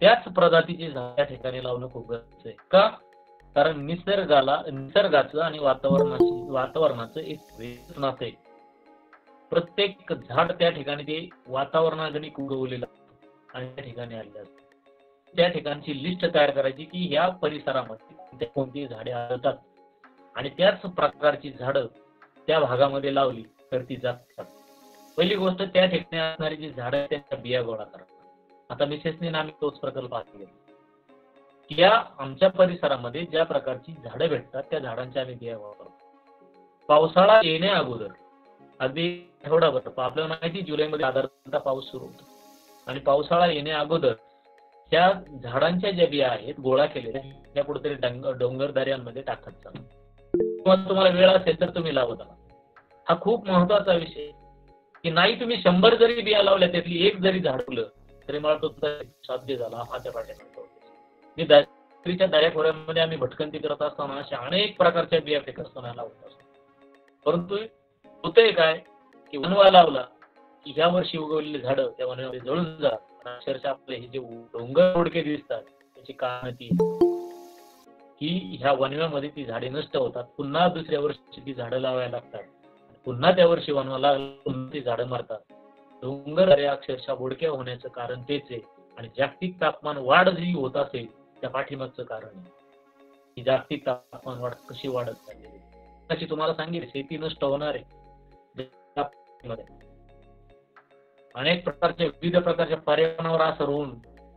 त्याच प्रजातीची झाडं त्या ठिकाणी लावणं खूप गरजेचं आहे. का? कारण निसर्गाचं आणि वातावरणाचं एक वेगळंच नातं आहे. प्रत्येक झाड त्या ठिकाणी ते वातावरणागणिक उगवलेलं आणि त्या ठिकाणी आलेलं असतं. त्या ठिकाणची लिस्ट तयार करायची की ह्या परिसरामध्ये कोणती झाडे आढळतात आणि त्याच प्रकारची झाडं त्या भागामध्ये लावली तर ती जगतात. पहिली गोष्ट, त्या ठिकाणी असणारी जी झाडं आहेत त्यांच्या बिया गोळा करा. आता मिसेसने आम्ही तोच प्रकल्प हाती घेतला की या आमच्या परिसरामध्ये ज्या प्रकारची झाडं भेटतात त्या झाडांच्या आम्ही बिया गोळा करतो. पावसाळा येण्या अगोदर, अगदी आठवडाभर, आपल्याला माहिती जुलैमध्ये साधारणतः पाऊस सुरू होतो आणि पावसाळा येण्या अगोदर त्या झाडांच्या ज्या बिया आहेत गोळा केलेल्या त्या कुठेतरी डोंगर दऱ्यांमध्ये टाकत चालू किंवा तुम्हाला वेळ असेल तर तुम्ही लावत आला. हा खूप महत्वाचा विषय की नाही तुम्ही 100 जरी बिया लावल्या त्यातली एक जरी झाड फुलं तरी मला तो साध्य झाला. हा त्या पाठ्यामध्ये मी दरीच्या दऱ्याखोऱ्यामध्ये आम्ही भटकंती करत असताना अशा अनेक प्रकारच्या बिया फेकत असताना लावत असतो. परंतु होतंय काय की वनवा लावला की ह्या वर्षी उगवलेली झाडं त्या वनामध्ये जळून जातात. अक्षरशः आपले हे जे डोंगर ओढके दिसतात त्याची कारण ती की ह्या वनव्यामध्ये ती झाडे नष्ट होतात. पुन्हा दुसऱ्या वर्षी ती झाडं लावायला लागतात. पुन्हा त्या वर्षी वनवा लागला ती झाडं मरतात. डोंगर अक्षरशः बोडक्या होण्याचं कारण तेच आहे. आणि जागतिक तापमान वाढ जी होत असेल त्या पाठीमागचं कारण आहे. ही जागतिक तापमान वाढ कशी वाढत चाललेली त्याची तुम्हाला सांगितलं. शेती नष्ट होणार आहे. अनेक प्रकारच्या विविध प्रकारच्या पर्यावरणावर असर होऊन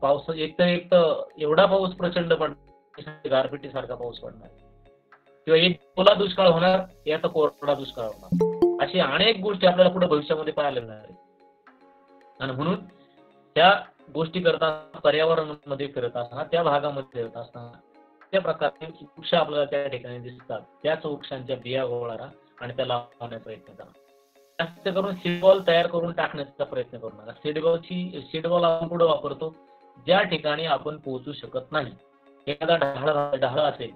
पाऊस एक तर एवढा पाऊस प्रचंड पडणार, गारपिटीसारखा पाऊस पडणार किंवा एक ओला दुष्काळ होणार, याचा कोरडा दुष्काळ होणार. अशी अनेक गोष्टी आपल्याला पुढे भविष्यामध्ये पाहायला मिळणार आहे. आणि म्हणून त्या गोष्टी करताना, पर्यावरणामध्ये फिरत असताना, त्या भागामध्ये फिरत असताना त्या प्रकारचे वृक्ष आपल्याला त्या ठिकाणी दिसतात. त्याच वृक्षांच्या बिया गोळा करा आणि त्याला लावण्याचा प्रयत्न करा. जास्त करून सीडबॉल तयार करून टाकण्याचा प्रयत्न करू नका. सीडबॉल आपण पुढे वापरतो ज्या ठिकाणी आपण पोहोचू शकत नाही. एखादा ढाळ असेल,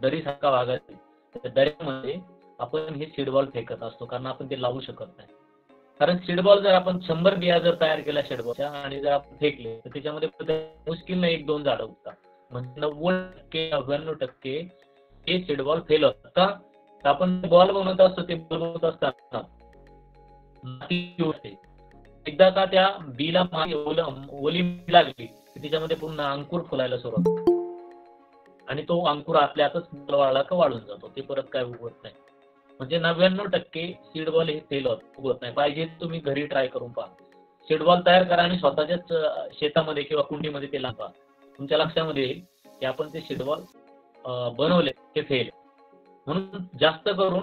दरीसारखा भाग असेल, त्या दऱ्यामध्ये आपण हे सीडबॉल फेकत असतो कारण आपण ते लावू शकत नाही. कारण सीडबॉल जर आपण 100 बिया जर तयार केल्या सीडबॉलच्या आणि जर आपण फेकले तर त्याच्यामध्ये मुश्किलने 1-2 झाडं उगतात. म्हणजे 90%-99% हे सीडबॉल फेल होतात. का? तर आपण बॉल बनवत असतो, ते बॉल बनवत असताना एकदा का त्या बीला ओली लागली त्याच्यामध्ये पूर्ण अंकुर फुलायला सुरुवात आणि तो अंकुर आपल्या आतच वाळला का वाळून जातो. ते परत काय उगवत नाही. म्हणजे 99% सीडबॉल हे फेल उगवत नाही. पाहिजे तुम्ही घरी ट्राय करून पहा. सीडबॉल तयार करा आणि स्वतःच्याच शेतामध्ये किंवा कुंडीमध्ये ते लावा. तुमच्या लक्षामध्ये येईल की आपण ते सीडबॉल बनवले ते फेल. म्हणून जास्त करून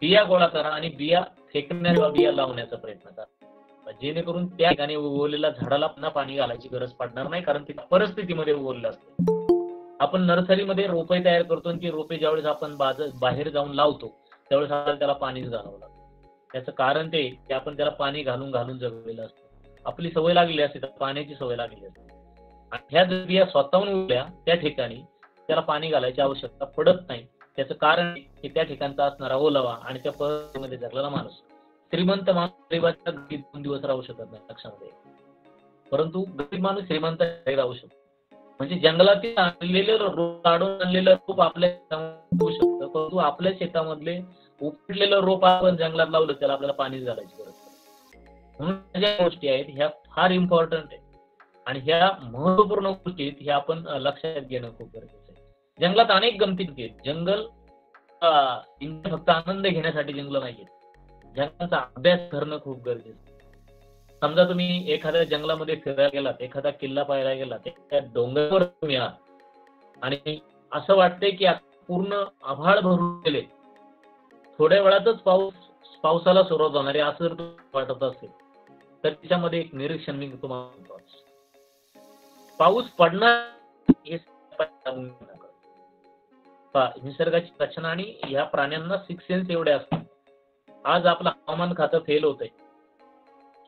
बिया गोळा करा आणि बिया फेकण्या किंवा बिया लावण्याचा प्रयत्न करा, जेणेकरून त्या ठिकाणी उगवलेल्या झाडाला पुन्हा पाणी घालायची गरज पडणार नाही. कारण ती परिस्थितीमध्ये उगवलेलं असतं. आपण नर्सरीमध्ये रोपे तयार करतो आणि ती रोपे ज्यावेळेस आपण बाहेर जाऊन लावतो त्यावेळेस आपल्याला त्याला पाणीच घालावं लागतं. त्याचं कारण ते की आपण त्याला पाणी घालून जगलेलं असतं. आपली सवय लागली असते, पाण्याची सवय लागली असते. आणि ह्या जर बिया स्वतःहून उगल्या त्या ठिकाणी त्याला पाणी घालायची आवश्यकता पडत नाही. त्याचं कारण की त्या ठिकाणचा असणारा ओलावा आणि त्या परिस्थितीमध्ये जगलेला माणूस. श्रीमंत माणूस गरीबाच्या घरी 2 दिवस राहू शकत नाही लक्षामध्ये, परंतु गरीब माणूस श्रीमंत राहू शकतो. म्हणजे जंगलातील आणलेलं रोप, काढून आणलेलं रोप आपल्या शेतामध्ये होऊ शकतं, परंतु आपल्या शेतामधले उपटलेलं रोप आपण जंगलात लावलं त्याला आपल्याला पाणी घालायची गरज पडते. म्हणून ज्या गोष्टी आहेत ह्या फार इम्पॉर्टंट आहे आणि ह्या महत्वपूर्ण गोष्टी आहेत ह्या आपण लक्षात घेणं खूप गरजेचं आहे. जंगलात अनेक गमती आहेत. जंगल फक्त आनंद घेण्यासाठी जंगल नाहीये, जंगलाचा अभ्यास करणं खूप गरजेचं आहे. समजा तुम्ही एखाद्या जंगलामध्ये फिरायला गेलात, एखादा किल्ला पाहायला गेलात, त्या डोंगरावर तुम्ही आहात आणि असं वाटतंय की आता पूर्ण आभाळ भरून गेले, थोड्या वेळातच पावसाला सुरुवात होणार आहे असं जर तुम्हाला वाटत असेल तर त्याच्यामध्ये एक निरीक्षण मी तुम्हाला म्हणतो. पाऊस पडणार हे निसर्गाची रचना आणि ह्या प्राण्यांना सिक्स सेन्स एवढे असतात. आज आपलं हवामान खातं फेल होतंय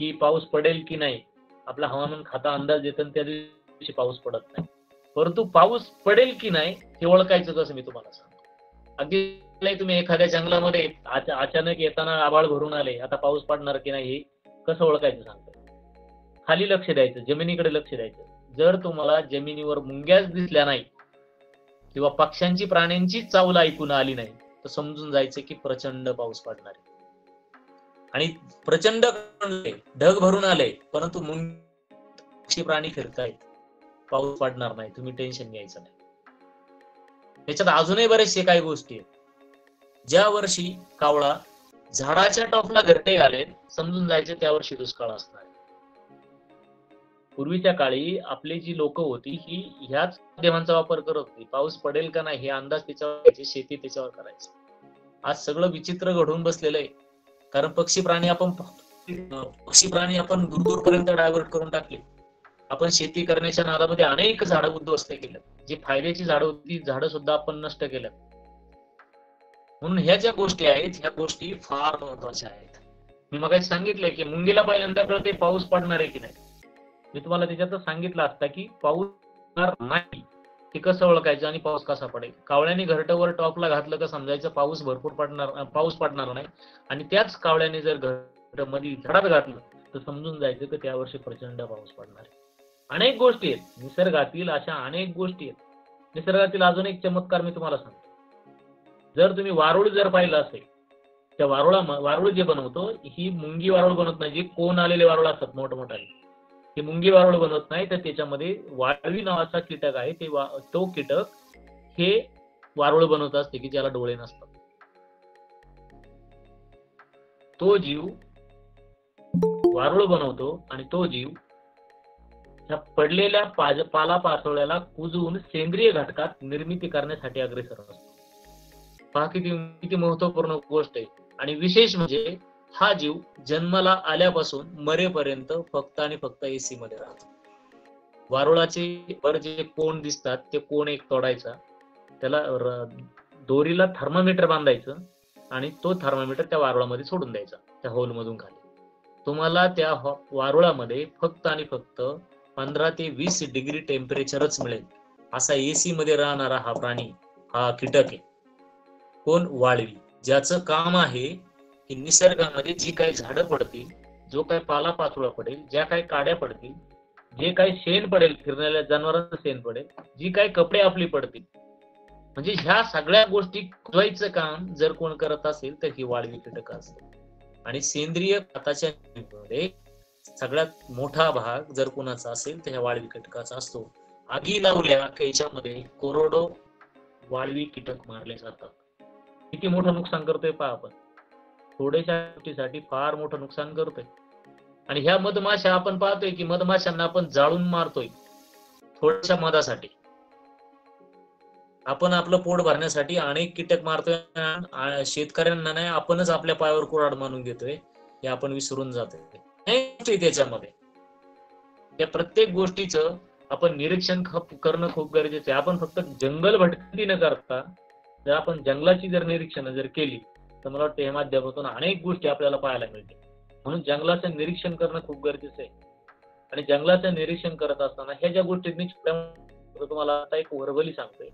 की पाऊस पडेल की नाही, आपला हवामान खाता अंदाज देतं आणि त्या दिवशी पाऊस पडत नाही. परंतु पाऊस पडेल की नाही हे ओळखायचं कसं मी तुम्हाला सांगतो. अगदी तुम्ही एखाद्या जंगलामध्ये अचानक येताना आभाळ भरून आले, आता पाऊस पडणार की नाही हे कसं ओळखायचं सांगतो. खाली लक्ष द्यायचं, जमिनीकडे लक्ष द्यायचं. जर तुम्हाला जमिनीवर मुंग्याच दिसल्या नाही किंवा पक्ष्यांची प्राण्यांची चावल ऐकून आली नाही तर समजून जायचं की प्रचंड पाऊस पडणार आहे. आणि प्रचंड ढग भरून आले परंतु पक्षी प्राणी फिरतायत, पाऊस पडणार नाही, तुम्ही टेन्शन घ्यायचं नाही. त्याच्यात अजूनही बरेचसे काही गोष्टी आहेत. ज्या वर्षी कावळा झाडाच्या टॉपला घरटे घालेल समजून जायचं त्या वर्षी दुष्काळ असणार. पूर्वीच्या काळी आपली जी लोक होती ही ह्याच माध्यमांचा वापर करत होती. पाऊस पडेल का नाही हे अंदाज त्याच्यावर घ्यायचे, शेती त्याच्यावर करायची. आज सगळं विचित्र घडून बसलेलं आहे, कारण पक्षी प्राणी आपण दूरपर्यंत डायव्हर्ट करून टाकले. आपण शेती करण्याच्या नादामध्ये अनेक झाडं उद्ध्वस्त केलं, जी फायद्याची झाडं होती झाडं सुद्धा आपण नष्ट केलं. म्हणून ह्या ज्या गोष्टी आहेत ह्या गोष्टी फार महत्वाच्या आहेत. मी मगाशी सांगितलंय की मुंगीला पहिल्यांदा कळते पाऊस पडणार आहे की नाही. मी तुम्हाला त्याच्यातच सांगितलं असता की पाऊस नाही ते कसं ओळखायचं आणि पाऊस कसा पडेल. कावळ्याने घरटवर टॉपला घातलं का समजायचं पाऊस भरपूर पाऊस पडणार नाही, आणि त्याच कावळ्याने जर घरट मध्ये झाडात घातलं तर समजून जायचं की त्या वर्षी प्रचंड पाऊस पडणार आहे. अनेक गोष्टी आहेत निसर्गातील, अशा अनेक गोष्टी आहेत. निसर्गातील अजून एक चमत्कार मी तुम्हाला सांगतो. जर तुम्ही वारुळ जर पाहिलं असेल, त्या वारुळ जे बनवतो ही मुंगी वारुळ बनवत नाही, जे कोण आलेले वारुळ असतात मोठमोठाले, हे मुंगी वारुळ बनवत नाही, तर त्याच्यामध्ये वाळवी नावाचा कीटक आहे, तो कीटक हे वारुळ बनवत असते की ज्याला डोळे नसतात. तो जीव वारुळ बनवतो आणि तो जीव ह्या पडलेल्या पालापाचोळ्याला कुजवून सेंद्रिय घटकात निर्मिती करण्यासाठी अग्रेसर असतो. पहा किती महत्वपूर्ण गोष्ट आहे. आणि विशेष म्हणजे हा जीव जन्माला आल्यापासून मरेपर्यंत फक्त आणि फक्त एसी मध्ये राहतो. वारुळाचे वर जे कोण दिसतात ते कोण एक तोडायचा, त्याला दोरीला थर्मामीटर बांधायचं आणि तो थर्मामीटर त्या वारुळामध्ये सोडून द्यायचा त्या होल मधून खाली. तुम्हाला त्या वारुळामध्ये फक्त आणि फक्त 15 ते 20 डिग्री टेम्परेचरच मिळेल. असा एसी मध्ये राहणारा हा प्राणी, हा कीटक आहे. कोण? वाळवी. ज्याचं काम आहे की निसर्गामध्ये जी काही झाडं पडतील, जो काही पालापाचोळा पडेल, ज्या काही काड्या पडतील, जे काही शेण पडेल, फिरणाऱ्या जनावरांचं शेण पडेल, जी काही कपडे आपली पडतील, म्हणजे ह्या सगळ्या गोष्टी कुजवायचं काम जर कोण करत असेल तर ही वाळवी कीटक असते. आणि सेंद्रिय खताच्या मध्ये सगळ्यात मोठा भाग जर कोणाचा असेल तर ह्या वाळवी कीटकाचा असतो. आगी लावल्या की याच्यामध्ये कोरडो वाळवी कीटक मारले जातात. किती मोठं नुकसान करतोय पहा आपण. थोड्याशा गोष्टीसाठी फार मोठं नुकसान करतोय. आणि ह्या मधमाशा आपण पाहतोय की मधमाशांना आपण जाळून मारतोय थोड्याशा मधासाठी. आपण आपलं पोट भरण्यासाठी अनेक कीटक मारतोय, शेतकऱ्यांना नाही आपणच आपल्या पायावर कुऱ्हाड मानून घेतोय, हे आपण विसरून जातोय. त्याच्यामध्ये या प्रत्येक गोष्टीचं आपण निरीक्षण करणं खूप गरजेचं आहे. आपण फक्त जंगल भटकंती न करता जर आपण जंगलाची जर निरीक्षण जर केली तर मला वाटतं या माध्यमातून अनेक गोष्टी आपल्याला पाहायला मिळतील. म्हणून जंगलाचं निरीक्षण करणं खूप गरजेचं आहे. आणि जंगलाचं निरीक्षण करत असताना ह्या ज्या गोष्टी मी तुम्हाला आता एक वर्बली सांगतोय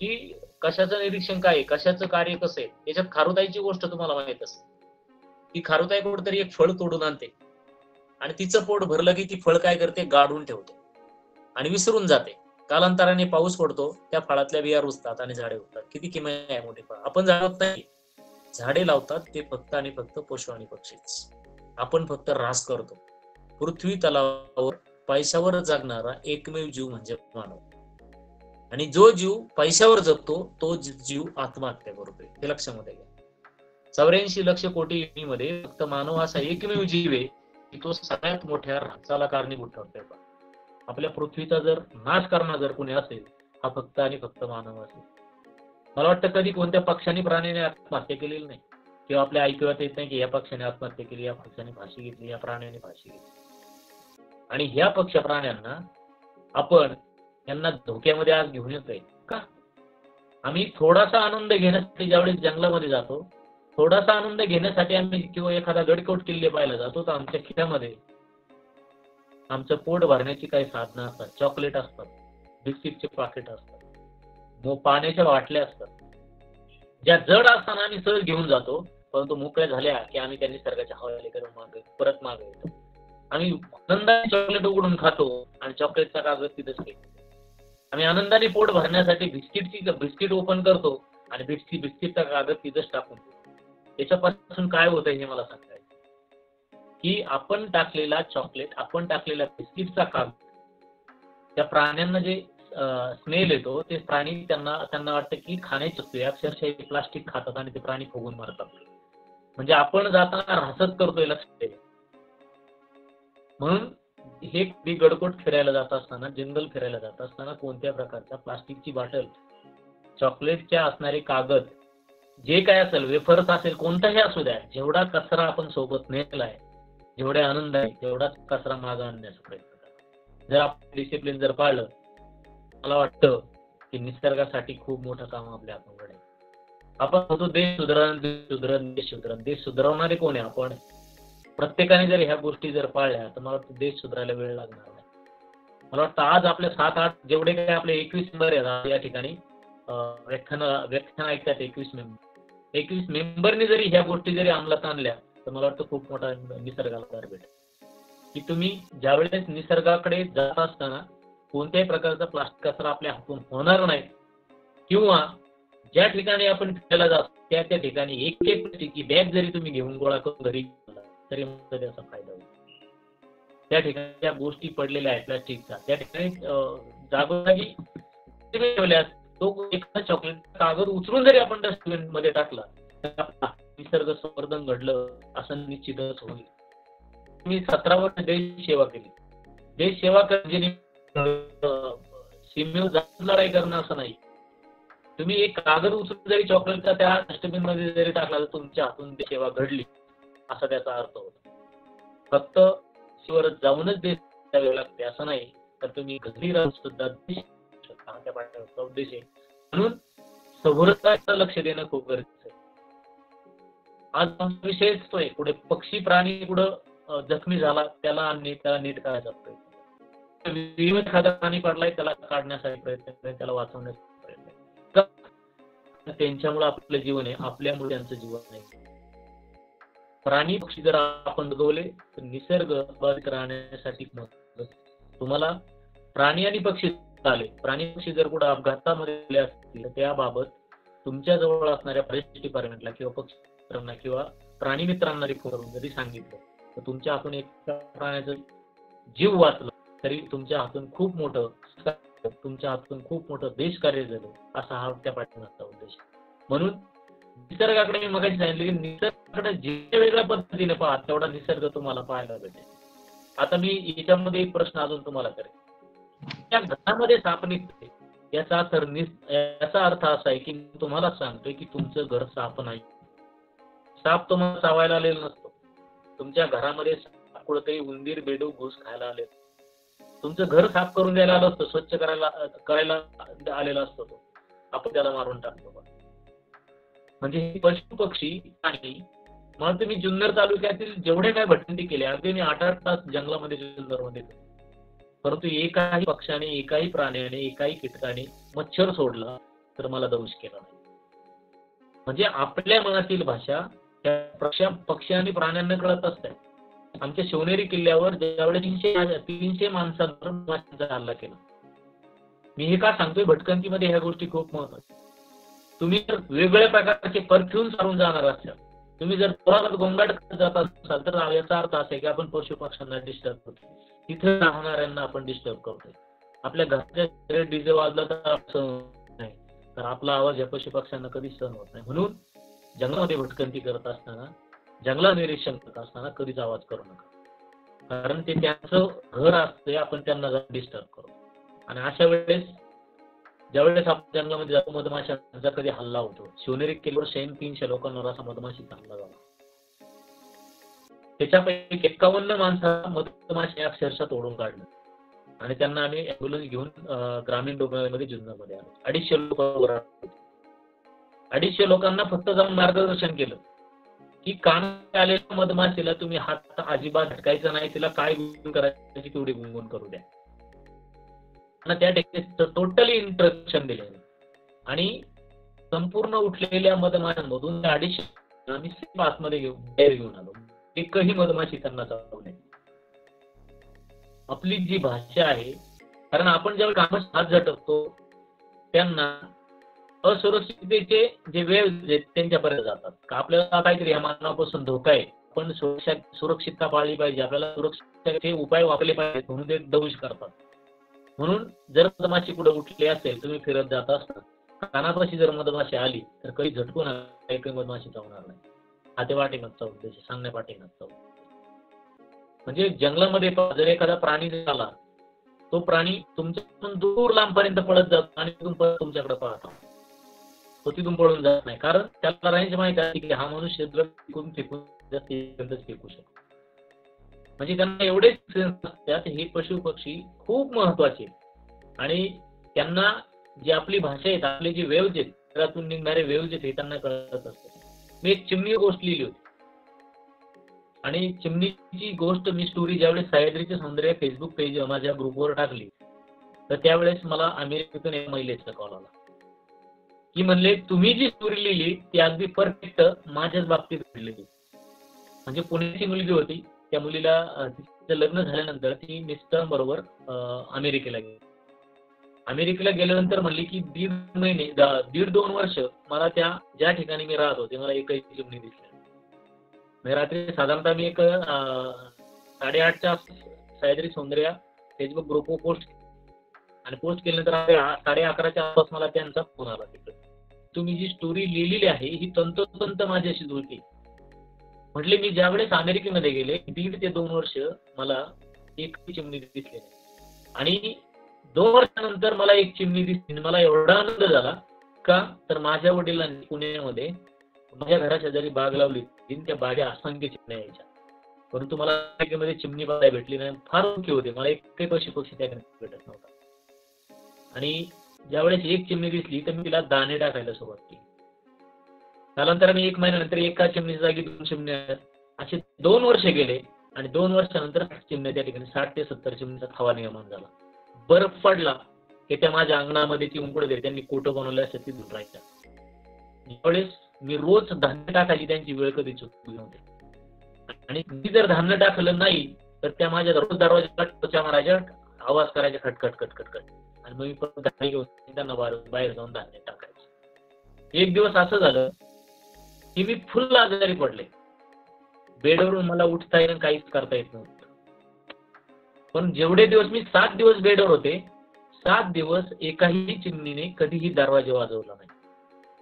की कशाचं निरीक्षण काय, कशाचं कार्य कसं आहे. याच्यात खारुताईची गोष्ट तुम्हाला माहित असते. ती खारुताई कुठेतरी एक फळ तोडून आणते आणि तिचं पोट भरलं की ती फळ काय करते, गाडून ठेवते आणि विसरून जाते. कालांतराने पाऊस पडतो, त्या फळातल्या बिया रुजतात आणि झाडे उगतात. किती किमया आहे मोठी फळ. आपण झाडत नाही, झाडे लावतात ते फक्त आणि फक्त पशु आणि पक्षीच. आपण फक्त ऱ्हास करतो. पृथ्वी तलावावर पैशावर जगणारा एकमेव जीव म्हणजे मानव. आणि जो जीव पैशावर जगतो तो जीव आत्महत्या करतोय, हे लक्षामध्ये घ्या. 84 लक्ष कोटी योनीमध्ये फक्त मानव असा एकमेव जीव आहे की तो सगळ्यात मोठ्या ऱ्हासाला कारणीभूत ठरतोय. आपल्या पृथ्वीचा जर नाश करणार जर कोणी असेल, हा फक्त आणि फक्त मानव असेल. मला वाटतं कधी कोणत्या पक्षाने प्राण्याने आत्महत्या केलेली नाही, किंवा आपल्या ऐकण्यात येत नाही की या पक्षाने आत्महत्या केली, या पक्षाने फाशी घेतली, या प्राण्याने फाशी घेतली. आणि ह्या पक्ष प्राण्यांना आपण यांना धोक्यामध्ये आज घेऊन येतोय का? आम्ही थोडासा आनंद घेण्यासाठी ज्यावेळेस जंगलामध्ये जातो, थोडासा आनंद घेण्यासाठी आम्ही किंवा एखादा गडकोट किल्ले पाहायला जातो, तर आमच्या खिशामध्ये आमचं पोट भरण्याची काही साधनं असतात, चॉकलेट असतात, बिस्किटचे पाकिट असतात, पाण्याच्या बाटल्या असतात, ज्या जड असताना आम्ही सहज घेऊन जातो, परंतु मोकळ्या झाल्या की आम्ही त्या निसर्गाच्या हवाले परत मागे येतो. आम्ही आनंदाने चॉकलेट उघडून खातो आणि चॉकलेटचा कागद तिथेच फेकतो. आम्ही आनंदाने पोट भरण्यासाठी बिस्किट ओपन करतो आणि बिस्किटचा कागद तिथेच टाकून देतो. याच्यापासून काय होतं हे मला सांगायचं की आपण टाकलेला चॉकलेट, आपण टाकलेला बिस्किटचा कागद, त्या प्राण्यांना जे स्मेल येतो, ते प्राणी त्यांना वाटतं की खाण्याची वस्तू आहे, अक्षरशः प्लास्टिक खातात आणि ते प्राणी फुगून मारतात. म्हणजे आपण जाताना ऱ्हासच करतोय, लक्षात ठेवा. म्हणून हे गडकोट फिरायला जात असताना, जंगल फिरायला जात असताना कोणत्या प्रकारच्या प्लास्टिकची बाटल, चॉकलेटच्या असणारे कागद, जे काय असेल, वेफर्स असेल, कोणताही असू द्या, जेवढा कचरा आपण सोबत नेलाय, जेवढे आनंद आहे तेवढाच कचरा मागे आणण्याचा प्रयत्न करा. जर आपण डिसिप्लिन जर पाळलं, मला वाटतं की निसर्गासाठी खूप मोठं काम आपल्या हातामध्ये आहे. आपण म्हणतो देश सुधारण, देश सुधारण, देश सुधारण. देश सुधारवणारे कोण आहे? आपण. प्रत्येकाने जर ह्या गोष्टी जर पाळल्या तर मला वाटतं देश सुधारायला वेळ लागणार नाही. मला वाटतं आज आपल्या 7-8 जेवढे काही आपले 21 मेंबर आहेत या ठिकाणी व्याख्यान ऐकतात, 21 मेंबरनी जरी ह्या गोष्टी जरी अंमलात आणल्या तर मला वाटतं खूप मोठा निसर्गाला आधार भेटेल. की तुम्ही ज्यावेळेस निसर्गाकडे जात असताना कोणत्याही प्रकारचा प्लास्टिक कचरा आपल्या हातून होणार नाही, किंवा ज्या ठिकाणी आपण फिरायला जातो त्या ठिकाणी एक प्लास्टिकची बॅग जरी तुम्ही घेऊन गोळा करून घरी तरी त्याचा फायदा होईल. त्या ठिकाणी त्या गोष्टी पडलेल्या आहेत प्लास्टिकच्या, त्या ठिकाणी जागोजागी ठेवल्या, तो एखादा चॉकलेट कागद उचलून जरी आपण डस्टबिन मध्ये टाकला तर निसर्ग संवर्धन घडलं असं निश्चितच होईल. मी 17 वर्ष देश सेवा केली. देश सेवा म्हणजे सीमेवर जाऊन लढाई करणं असं नाही. तुम्ही एक कागद उचलून जरी चॉकलेटचा त्या डस्टबिन मध्ये जरी टाकला तर तुमच्या हातून ती सेवा घडली असा त्याचा अर्थ होतो. फक्त शिवर जाऊनच देश द्यावे लागते असं नाही, तर तुम्ही घरी राहून सुद्धा देश त्या पाठीमागचा उद्देश आहे. म्हणून संवर्धनाकडे लक्ष देणं खूप गरजेचं आहे. आज आमचा विषयच तो आहे. पुढे पक्षी प्राणी पुढं जखमी झाला त्याला नीट करायचा प्रयत्न, विहिरीमध्ये एखादा प्राणी पडलाय त्याला काढण्यासाठी प्रयत्न, त्याला वाचवण्याचा प्रयत्न. त्यांच्यामुळे आपलं जीवन आहे, आपल्यामुळे त्यांचं जीवन नाही. प्राणी पक्षी जर आपण जगवले तर निसर्ग बाधित राहण्यासाठी मदत. तुम्हाला प्राणी आणि पक्षी आले, प्राणी पक्षी जर कुठे अपघातामध्ये गेले असतील तर त्याबाबत तुमच्या जवळ असणाऱ्या फॉरेस्ट डिपार्टमेंटला किंवा पक्षी मित्रांना किंवा प्राणी मित्रांना रिपोर्ट करून जरी सांगितलं तर तुमच्या हातून एक प्राण्याचा जीव वाचला तरी तुमच्या हातून खूप मोठं देशकार्य झालं, असा हा त्या पाठीमागचा उद्देश. म्हणून निसर्गाकडे मी मगाशी सांगितलं की निसर्गाकडे जे वेगळ्या पद्धतीने पाहा तेवढा निसर्ग तुम्हाला पाहायला भेटेल. आता मी याच्यामध्ये एक प्रश्न अजून तुम्हाला करेन. त्या घरामध्ये साप निघते याचा अर्थ असा आहे की तुम्हाला सांगतोय की तुमचं घर साप नाही. साप तुम्हाला चावायला आलेला नसतो. तुमच्या घरामध्ये कुठेतरी उंदीर बेडूक घुस खायला आले, तुमचं घर साफ करून द्यायला आलं असतं, स्वच्छ करायला आलेला असतो तो, आपण त्याला मारून टाकतो. म्हणजे पशु पक्षी आणि मला तुम्ही जुन्नर तालुक्यातील जेवढे काय भटकंती केले, अगदी मी 8-8 तास जंगलामध्ये जुन्नरमध्ये, परंतु एकाही पक्षाने, एकाही प्राण्याने, एकाही कीटकाने मच्छर सोडला तर मला दंश केला नाही. म्हणजे आपल्या मनातील भाषा त्या पक्षी आणि प्राण्यांना कळत असते. आमच्या शिवनेरी किल्ल्यावर ज्यावेळेस 300 माणसांवर माशांचा हल्ला केला, मी हे का सांगतोय, भटकंतीमध्ये ह्या गोष्टी खूप महत्वाच्या. तुम्ही जर वेगवेगळ्या प्रकारचे परफ्यूम चालून जाणार असाल, तुम्ही जर जोरात गोंगाट करत जात असाल, तर याचा अर्थ असा आहे की आपण पशु पक्ष्यांना डिस्टर्ब करतो, तिथे राहणाऱ्यांना आपण डिस्टर्ब करतोय. आपल्या घराच्या डीजे वाजला तर सहन नाही, तर आपला आवाज या पशु पक्ष्यांना कधीच सहन होत नाही. म्हणून जंगलामध्ये भटकंती करत असताना, जंगला निरीक्षण करत असताना कधीच आवाज करू नका, कारण ते त्यांचं घर असते, आपण त्यांना डिस्टर्ब करू. आणि अशा वेळेस ज्यावेळेस आपण जंगलामध्ये जातो, मधमाशांचा कधी हल्ला होतो. शिवनेरी किल्ल्यावर 300 लोकांवर असा मधमाशीचा हल्ला झाला. त्याच्यापैकी 51 माणसाला मधमाशी अक्षरशः तोडून काढलं आणि त्यांना आम्ही ॲम्ब्युलन्स घेऊन ग्रामीण रुग्णालयामध्ये जुन्नरमध्ये आलो. 250 लोक, 250 लोकांना फक्त जाऊन मार्गदर्शन केलं की कानात आलेल्या मधमाशीला तुम्ही हात अजिबात झटकायचा नाही, तिला काय गुणगुण करायची तेवढी गुणगुण करू द्या. त्या ठिकाणी टोटली इंस्ट्रक्शन दिले आणि संपूर्ण उठलेल्या मधमाशांमधून 250 आम्ही सेफ आतमध्ये बाहेर घेऊन आलो. एकही मधमाशी त्यांना चावू नये. आपली जी भाषा आहे, कारण आपण ज्यावेळी कामात हात झटकतो त्यांना असुरक्षिततेचे जे वेळ त्यांच्यापर्यंत जातात का आपल्याला काहीतरी या मानवापासून धोका आहे, पण सुरक्षितता पाळली पाहिजे, आपल्याला सुरक्षिततेचे उपाय वापरले पाहिजेत, म्हणून ते दंश करतात. म्हणून जर मधमाशी कुठे उठली असेल, तुम्ही फिरत जात असता, कानापाशी जर मधमाशी आली तर काही झटकून काही मधमाशी चावणार नाही. हाते वाटेनच चावू, सांगण्या पाठीनच चावू. म्हणजे जंगलामध्ये जर एखादा प्राणी झाला, तो प्राणी तुमच्यापासून दूर लांबपर्यंत पळत जातो आणि तिथून परत तुमच्याकडे पाहतो. तो तिथून पळून जात नाही, कारण त्याला राहायची माहिती आहे की हा मनुष्य फेकून फेकू शकतो. म्हणजे त्यांना एवढे सेन्स असतात. हे पशु पक्षी खूप महत्वाचे आणि त्यांना जी आपली भाषा आहेत, आपले जे वेव्ज आहेत, त्यातून निघणारे वेव्ज आहेत, हे त्यांना कळत असतात. मी एक चिमणी गोष्ट लिहिली होती आणि चिमणीची गोष्ट मी स्टोरी ज्यावेळेस सह्याद्रीचे सौंदर्य फेसबुक पेज माझ्या ग्रुपवर टाकली, तर त्यावेळेस मला अमेरिकेतून एक महिलेचा कॉल आला की म्हणले तुम्ही जी स्टोरी लिहिली ती अगदी परफेक्ट माझ्याच बाबतीत घडलेली. म्हणजे पुण्याची मुलगी होती, त्या मुलीला तिचं लग्न झाल्यानंतर ती मिस्टरांबरोबर अमेरिकेला गेली. अमेरिकेला गेल्यानंतर म्हणली की 1.5-2 वर्ष मला ज्या ठिकाणी मी राहत होते मला एकही चिमणी दिसली. रात्री साधारणतः मी एक 8:30च्या सह्याद्री सौंदर्य फेसबुक ग्रुपवर पोस्ट आणि पोस्ट केल्यानंतर 11:30च्या आसपास मला त्यांचा फोन आला. तिकडे तुम्ही जी स्टोरी लिहिलेली आहे ही तंतोतंत माझ्याशी जुळते. म्हटले मी ज्यावेळेस अमेरिकेमध्ये गेले 1.5 ते 2 वर्ष मला एक चिमणी दिसली आणि 2 वर्षानंतर मला एक चिमणी दिसली. मला एवढा आनंद झाला का, तर माझ्या वडिलांनी पुण्यामध्ये माझ्या घरा शेजारी बाग लावली, त्या बागेत असंख्य चिमण्या यायच्या, परंतु मला अमेरिकेमध्ये चिमणी बघायला भेटली नाही. फार दुःखी होते, मला एकही पक्षी त्या भेटत नव्हता. आणि ज्यावेळेस एक चिमणी दिसली तर मी तिला दाणे टाकायला सुरुवात केली. त्यानंतर मी 1 महिन्यानंतर एका चिमणीच्या जागी 2 चिमण्या, असे 2 वर्ष गेले आणि 2 वर्षानंतर चिमण्या त्या ठिकाणी 60 ते 70 चिमणीचा थवा निर्माण झाला. बर्फ पडला की त्या माझ्या अंगणामध्ये ती उंकडे त्यांनी कोटं बनवले असते ती धुरायच्या. ज्यावेळेस मी रोज धान्य टाकायची त्यांची वेळ कधी चुकली नव्हती आणि मी जर धान्य टाकलं नाही तर त्या माझ्या रोज दरवाजा मारायच्या, आवाज करायच्या खटखट खटखट आणि मग मी परत धान्य घेऊन त्यांना बाहेर जाऊन धान्य टाकायचं. एक दिवस असं झालं की मी फुल आजारी पडले. बेडवरून मला उठता येणं काहीच करता येत नव्हतं. पण जेवढे दिवस मी 7 दिवस बेडवर होते, 7 दिवस एकाही चिमणीने कधीही दरवाजा वाजवला नाही.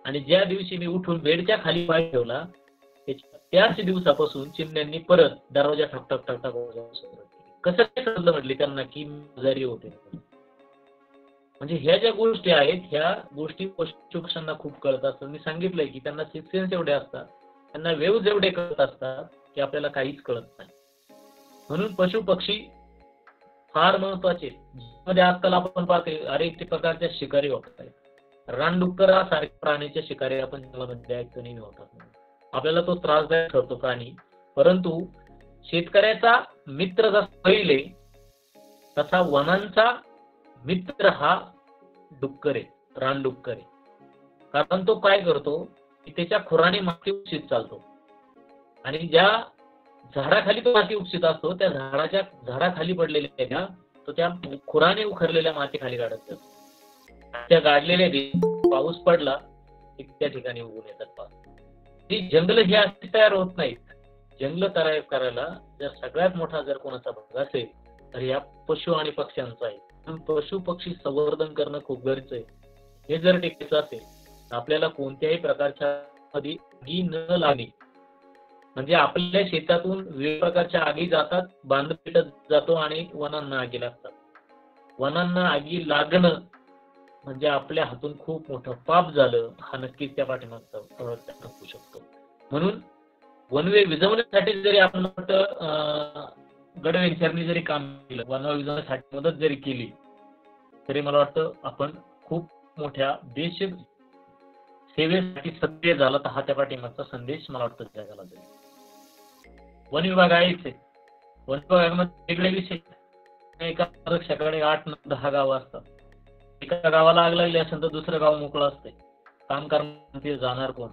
आणि ज्या दिवशी मी उठून बेडच्या खाली पाय ठेवला त्याच दिवसापासून चिमण्यांनी परत दरवाजा ठक ठक ठक ठक वाजवायला सुरुवात केली. कसं काय कळलं म्हटले त्यांना की आजारी होते. म्हणजे ह्या ज्या गोष्टी आहेत ह्या गोष्टी पशुपक्ष्यांना खूप कळत असतात. मी सांगितलंय की त्यांना सिक्स सेन्स एवढे असतात, त्यांना वेव्ज एवढे कळत असतात की आपल्याला काहीच कळत नाही. म्हणून पशु पक्षी फार महत्वाचे. मध्ये आजकाल आपण पाहतोय अनेक प्रकारच्या शिकारी होतात आहेत. रानडुक्करा सारख्या प्राण्याच्या शिकारी आपण जंगलामध्ये ऐकतो नेहमी होतात. आपल्याला तो त्रासदायक ठरतो प्राणी, परंतु शेतकऱ्याचा मित्र जसा बैल आहे तसा वनांचा मित्र हा डुक्कर आहे, रानडुक्कर आहे. कारण तो काय करतो की त्याच्या खुराने माती उपसित चालतो आणि ज्या झाडाखाली तो माती उपसित असतो त्या झाडाखाली पडलेल्या तो त्या खुराने उखरलेल्या माती खाली काढत जातो त्या गाडलेल्या पाऊस पडला की त्या ठिकाणी उगून येतात पहा. ती जंगल ही अशी तयार होत नाहीत. जंगल तयार करायला जर सगळ्यात मोठा जर कोणाचा भाग असेल तर या पशु आणि पक्ष्यांचा आहे. म्हणून पशु पक्षी संवर्धन करणं खूप गरजेचं आहे. हे जर टिकायचं असेल तर आपल्याला कोणत्याही प्रकारच्या मध्ये आगी न लागणे, म्हणजे आपल्या शेतातून वेगवेगळ्या प्रकारच्या आगी जातात, बांध पेटत जातो आणि वनांना आगी लागतात. वनांना आगी लागणं म्हणजे आपल्या हातून खूप मोठं पाप झालं, हा नक्कीच त्या पाठीमागचा होऊ शकतो. म्हणून वनवे विझवण्यासाठी जरी आपण गडवेंचरनी जरी काम केलं, वनवे विझवण्यासाठी मदत जरी केली, तरी मला वाटतं आपण खूप मोठ्या देश सेवेसाठी सक्रिय झाला, तर हा त्या पाठीमागचा संदेश मला वाटतं जगाला जाईल. वन विभाग आहेच आहे. वन विभागामध्ये वेगळे विषय. एका रक्षकाकडे 8-10 गावं असतात. एका गावाला आग लागली असेल तर दुसरं गाव मोकळं असते. काम करण्यासाठी जाणार कोण?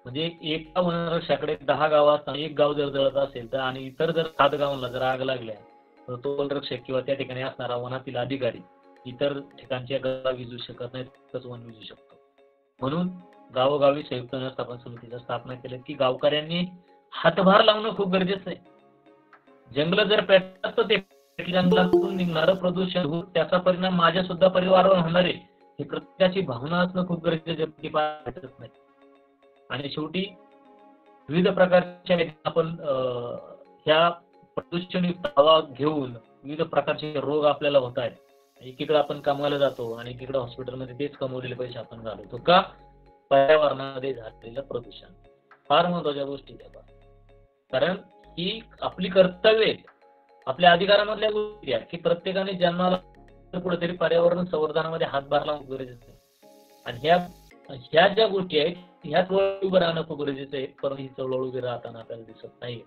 म्हणजे एका वनरक्षकाकडे 10 गावं असतात. एक गाव जर जळत असेल तर आणि इतर जर 7 गावांना जर आग लागल्या तर तो वनरक्षक किंवा त्या ठिकाणी असणारा वनातील अधिकारी इतर ठिकाणच्या गावाला विजू शकत नाही, तसंच वन विजू शकतो. म्हणून गावोगावी संयुक्त व्यवस्थापन समितीची स्थापना केली की गावकऱ्यांनी हातभार लावणं खूप गरजेचं आहे. जंगल जर पेटतात तर ते जंगलातून निघणारं प्रदूषण होऊन त्याचा परिणाम माझ्या सुद्धा परिवारावर होणार आहे ही प्रत्येकाची भावना असणं खूप गरजेचं नाही. आणि शेवटी विविध प्रकारच्या आपण ह्या प्रदूषणयुक्त हवा घेऊन विविध प्रकारचे रोग आपल्याला होत आहेत. एकीकडे आपण कामाला जातो आणि एकीकडे हॉस्पिटलमध्ये तेच कमवलेले पैसे आपण घालवतो. का? पर्यावरणामध्ये झालेलं प्रदूषण. फार महत्वाच्या गोष्टी आहेत, कारण ही आपली कर्तव्य आहेत, आपल्या अधिकारामधल्या गोष्टी आहेत की प्रत्येकाने जन्माला कुठेतरी पर्यावरण संवर्धनामध्ये हातभार लावणं गरजेचं आहे. आणि ह्या ज्या गोष्टी आहेत ह्या चळवळ उभं राहणं खूप गरजेचं आहे. पण ही चळवळ उभी राहताना आपल्याला दिसत नाही.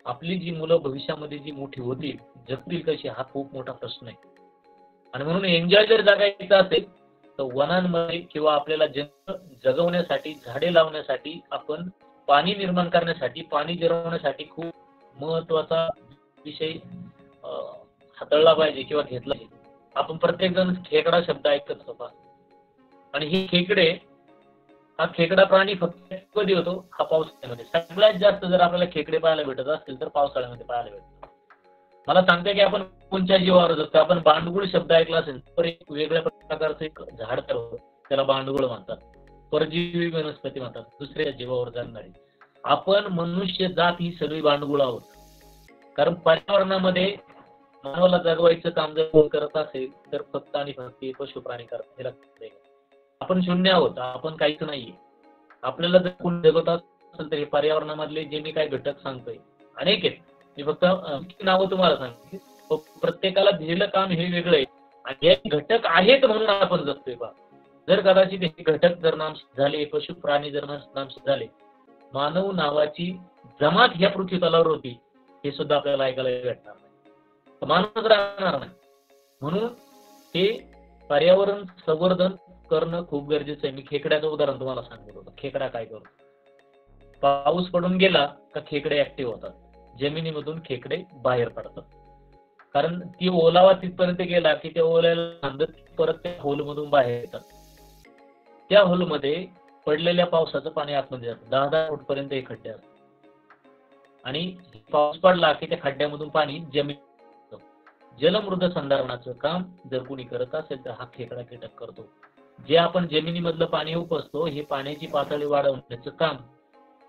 आपली जी मुलं भविष्यामध्ये जी मोठी होतील, जगतील कशी, हा खूप मोठा प्रश्न आहे. आणि म्हणून एन्जॉय जर जगायचं असेल तर वनांमध्ये किंवा आपल्याला जगवण्यासाठी, झाडे लावण्यासाठी, आपण पाणी निर्माण करण्यासाठी, पाणी जिरवण्यासाठी खूप महत्वाचा विषय हाताळला पाहिजे किंवा घेतला पाहिजे. आपण प्रत्येक जण खेकडा शब्द ऐकत असतो आणि हे खेकडे, हा खेकडा प्राणी फक्त कधी होतो? हा पावसाळ्यामध्ये. सगळ्यात जास्त जर आपल्याला खेकडे पाहायला भेटत असतील तर पावसाळ्यामध्ये पाहायला भेटतात. मला सांगते की आपण कोणत्या जीवावर जगतो. आपण बांडगुळ शब्द ऐकला असेल तर एक वेगळ्या प्रकारचं एक झाड तर होतं, त्याला बांडगुळ म्हणतात. परजीवी वनस्पती म्हणतात, दुसऱ्या जीवावर जगणारी. आपण मनुष्य जात ही सगळी बांडगुळ आहोत. कारण पर्यावरणामध्ये मानवाला जगवायचं काम जर कोण करत असेल तर फक्त आणि फक्त पशु प्राणी करतात. आपण शून्य आहोत, आपण काहीच नाहीये. आपल्याला जर कोण जगवत असेल तर हे पर्यावरणामधले जे मी काही घटक सांगतोय अनेक आहेत. मी फक्त नावं तुम्हाला सांगते. प्रत्येकाला दिलेलं काम हे वेगळं आहे आणि हे घटक आहेत म्हणून आपण जगतोय बा. जर कदाचित हे घटक जर नामशेष झाले, पशु प्राणी जर नामशेष झाले, मानव नावाची जमात ह्या पृथ्वी तलावर होती हे सुद्धा आपल्याला ऐकायला भेटणार नाही, मानवच राहणार नाही. म्हणून हे पर्यावरण संवर्धन करणं खूप गरजेचं आहे. मी खेकड्याचं उदाहरण तुम्हाला सांगत होतो. खेकडा काय करतो? पाऊस पडून गेला का खेकडे ऍक्टिव्ह होतात, जमिनीमधून खेकडे बाहेर पडतात. कारण ती ओलावा तिथपर्यंत गेला की त्या ओल्याला बांधत परत त्या होलमधून बाहेर येतात. त्या होलमध्ये पडलेल्या पावसाचं पाणी आतमध्ये जातं. 10-10 फूट पर्यंत हे खड्डे असतात आणि पाऊस पडला की त्या खड्ड्यामधून पाणी जमिनीत. जलमृद संधारणाचं काम जर कोणी करत असेल तर हा खेकडा कीटक करतो. जे आपण जमिनीमधलं पाणी उपसतो, हे पाण्याची पातळी वाढवण्याचं काम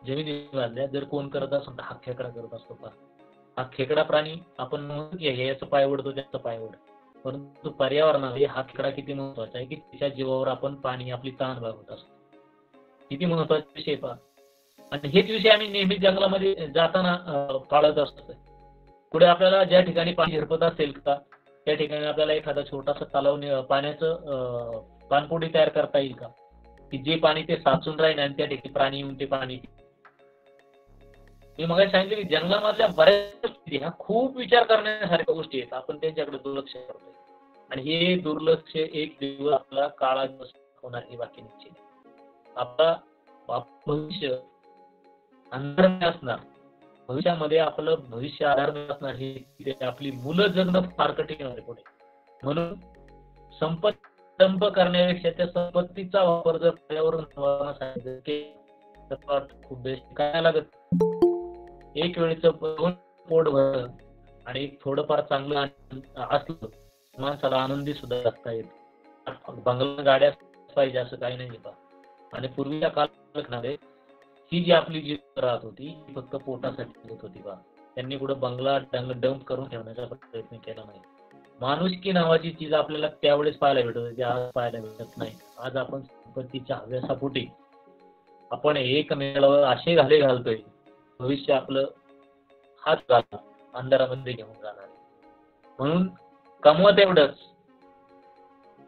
जमिनीमधल्या जर कोण करत असेल तर हा खेकडा करत असतो. हा खेकडा प्राणी आपण म्हणतो की याचं पाय ओढतो त्याचं पाय ओढ, परंतु पर्यावरणामध्ये हा खेकडा किती महत्वाचा आहे की त्याच्या जीवावर आपण पाणी आपली ताण भागवत असतो. किती महत्वाचे विषय पहा. आणि हेच विषय आम्ही नेहमी जंगलामध्ये जाताना पाळत असतो. पुढे आपल्याला ज्या ठिकाणी पाणी झिरपत असेल का त्या ठिकाणी आपल्याला एखादा छोटासा तलाव पाण्याचं पाणपोटी तयार करता येईल का की जे पाणी ते साचून राहील आणि त्या ठिकाणी प्राणी येऊन ते पाणी. मी मग सांगितलं की जंगलामधल्या बऱ्याच गोष्टी ह्या खूप विचार करण्यासारख्या गोष्टी आहेत. आपण त्यांच्याकडे दुर्लक्ष करतोय आणि हे दुर्लक्ष एक दिवस आपला काळा दिवस होणार ही बाकी निश्चित. आपला भविष्य अंधारमय असणार, भविष्यामध्ये आपलं भविष्य आधारमय असणार. हे आपली मुलं जगणं फार कठीण आहे पुढे. म्हणून संपत्ती डंप करण्यापेक्षा त्या संपत्तीचा वापर जर पर्यावरण संवर्धनासाठी केला तर खूप बेस्ट काय लागत. एक वेळेचं पोट भरलं आणि थोडंफार चांगलं असलं माणसाला आनंदी सुद्धा असता येत. बंगला गाड्या पाहिजे असं काही नाही का. आणि पूर्वीच्या काळामध्ये ही जी आपली जी राहत होती ही फक्त पोटासाठी होत होती बा. त्यांनी कुठं बंगला डंप करून ठेवण्याचा प्रयत्न केला नाही. माणुसकी नावाची चीज आपल्याला त्यावेळेस पाहायला भेटत होती, आज पाहायला भेटत नाही. आज आपण संपत्तीच्या हव्यासापोटी आपण एकमेकावर असे घाले घालतोय, भविष्य आपलं हात घालणार अंधारामध्ये घेऊन जाणार. म्हणून कमवत एवढंच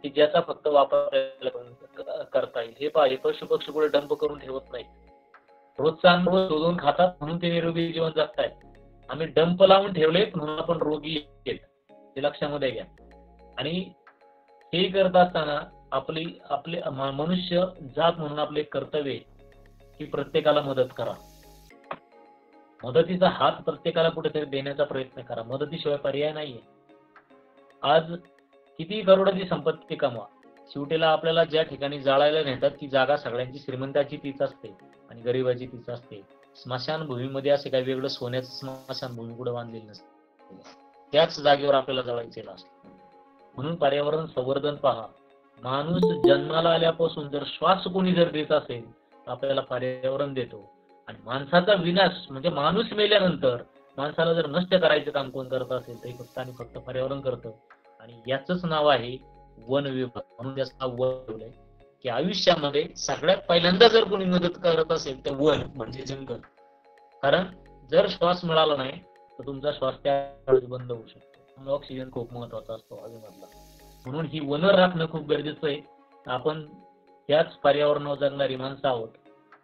की ज्याचा फक्त वापर करता येईल. हे पाहिजे पशु पक्षी पुढे डंप करून ठेवत नाही. रोजचा अनुभव शोधून खातात म्हणून ते निरोगी जीवन जगतायत. आम्ही डंप लावून ठेवले म्हणून आपण रोगी आहेत, हे लक्षामध्ये घ्या. आणि हे करत असताना आपले मनुष्य जात म्हणून आपले कर्तव्य की प्रत्येकाला मदत करा. मदतीचा हात प्रत्येकाला कुठेतरी देण्याचा प्रयत्न करा. मदतीशिवाय पर्याय नाहीये. आज किती करोडाची संपत्ती कमवा, शेवटीला आपल्याला ज्या ठिकाणी जाळायला नेतात ती जागा सगळ्यांची श्रीमंताची तीच असते आणि गरिबाची तीच असते. स्मशानभूमीमध्ये असे काही वेगळं सोन्याचं स्मशानभूमी कुठे बांधलेली नसते, त्याच जागेवर आपल्याला जळायचे असते. म्हणून पर्यावरण संवर्धन पहा. माणूस जन्माला आल्यापासून जर श्वास कोणी जर देत असेल तर आपल्याला पर्यावरण देतो. आणि माणसाचा विनाश म्हणजे माणूस मेल्यानंतर माणसाला जर नष्ट करायचं काम कोण करत असेल तर फक्त आणि फक्त पर्यावरण करतं. आणि याचंच नाव आहे वन विभाग. म्हणून त्याचं नाव वन ठेवलंय की आयुष्यामध्ये सगळ्यात पहिल्यांदा जर कोणी मदत करत असेल तर वन म्हणजे जंगल. कारण जर श्वास मिळाला नाही तर तुमचा श्वास त्यावेळेस बंद होऊ शकतो. ऑक्सिजन खूप महत्वाचा असतो हवेमधला. म्हणून ही वन राखणं खूप गरजेचं आहे. आपण त्याच पर्यावरणावर जगणारी माणसं आहोत.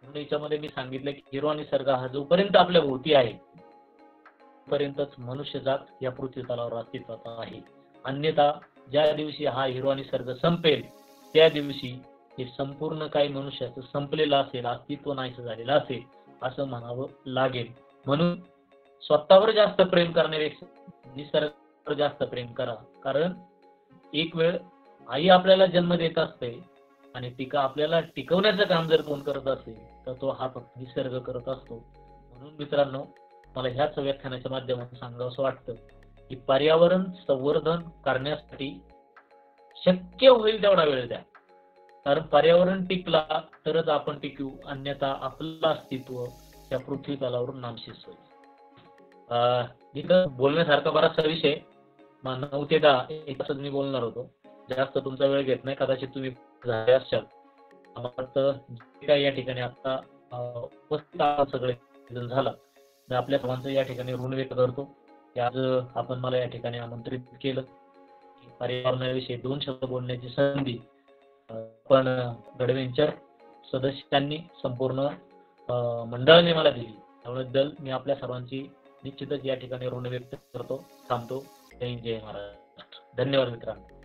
म्हणून याच्यामध्ये मी सांगितलं की हिरवा निसर्ग हा जोपर्यंत आपल्या भोवती आहे तोपर्यंतच मनुष्य जात या पृथ्वी तलावर अस्तित्वात आहे. अन्यथा ज्या दिवशी हा हिरवा निसर्ग संपेल त्या दिवशी हे संपूर्ण काही मनुष्याचं संपलेलं असेल, अस्तित्व नाहीसं झालेलं असेल असं म्हणावं लागेल. म्हणून स्वतःवर जास्त प्रेम करण्यापेक्षा निसर्गावर जास्त प्रेम करा. कारण एक वेळ आई आपल्याला जन्म देत असते आणि आपल्याला टिकवण्याचं काम जर कोण करत असेल तर तो हा फक्त निसर्ग करत असतो. म्हणून मित्रांनो, मला ह्याच व्याख्यानाच्या माध्यमातून सांगावं असं वाटतं की पर्यावरण संवर्धन करण्यासाठी शक्य होईल तेवढा वेळ द्या. कारण पर्यावरण टिकला तरच आपण टिकू, अन्यथा आपलं अस्तित्व या पृथ्वी तलावरून नामशेष होईल. इथं बोलण्यासारखा बराचसा विषय 9 ते 10 एक तासात मी बोलणार होतो. जास्त तुमचा वेळ घेत नाही, कदाचित तुम्ही झाले असाल. मला वाटतं जे काही या ठिकाणी आता उपस्थित सगळे जण झाला तर आपल्या सर्वांचं या ठिकाणी ऋण व्यक्त करतो की आज आपण मला या ठिकाणी आमंत्रित केलं. पर्यावरणाविषयी 2 शब्द बोलण्याची संधी पण गडवेंचर सदस्यांनी संपूर्ण मंडळाने मला दिली. त्याबद्दल मी आपल्या सर्वांची निश्चितच या ठिकाणी ऋण व्यक्त करतो. थांबतो. जय हिंद, जय महाराष्ट्र. धन्यवाद मित्रांनो.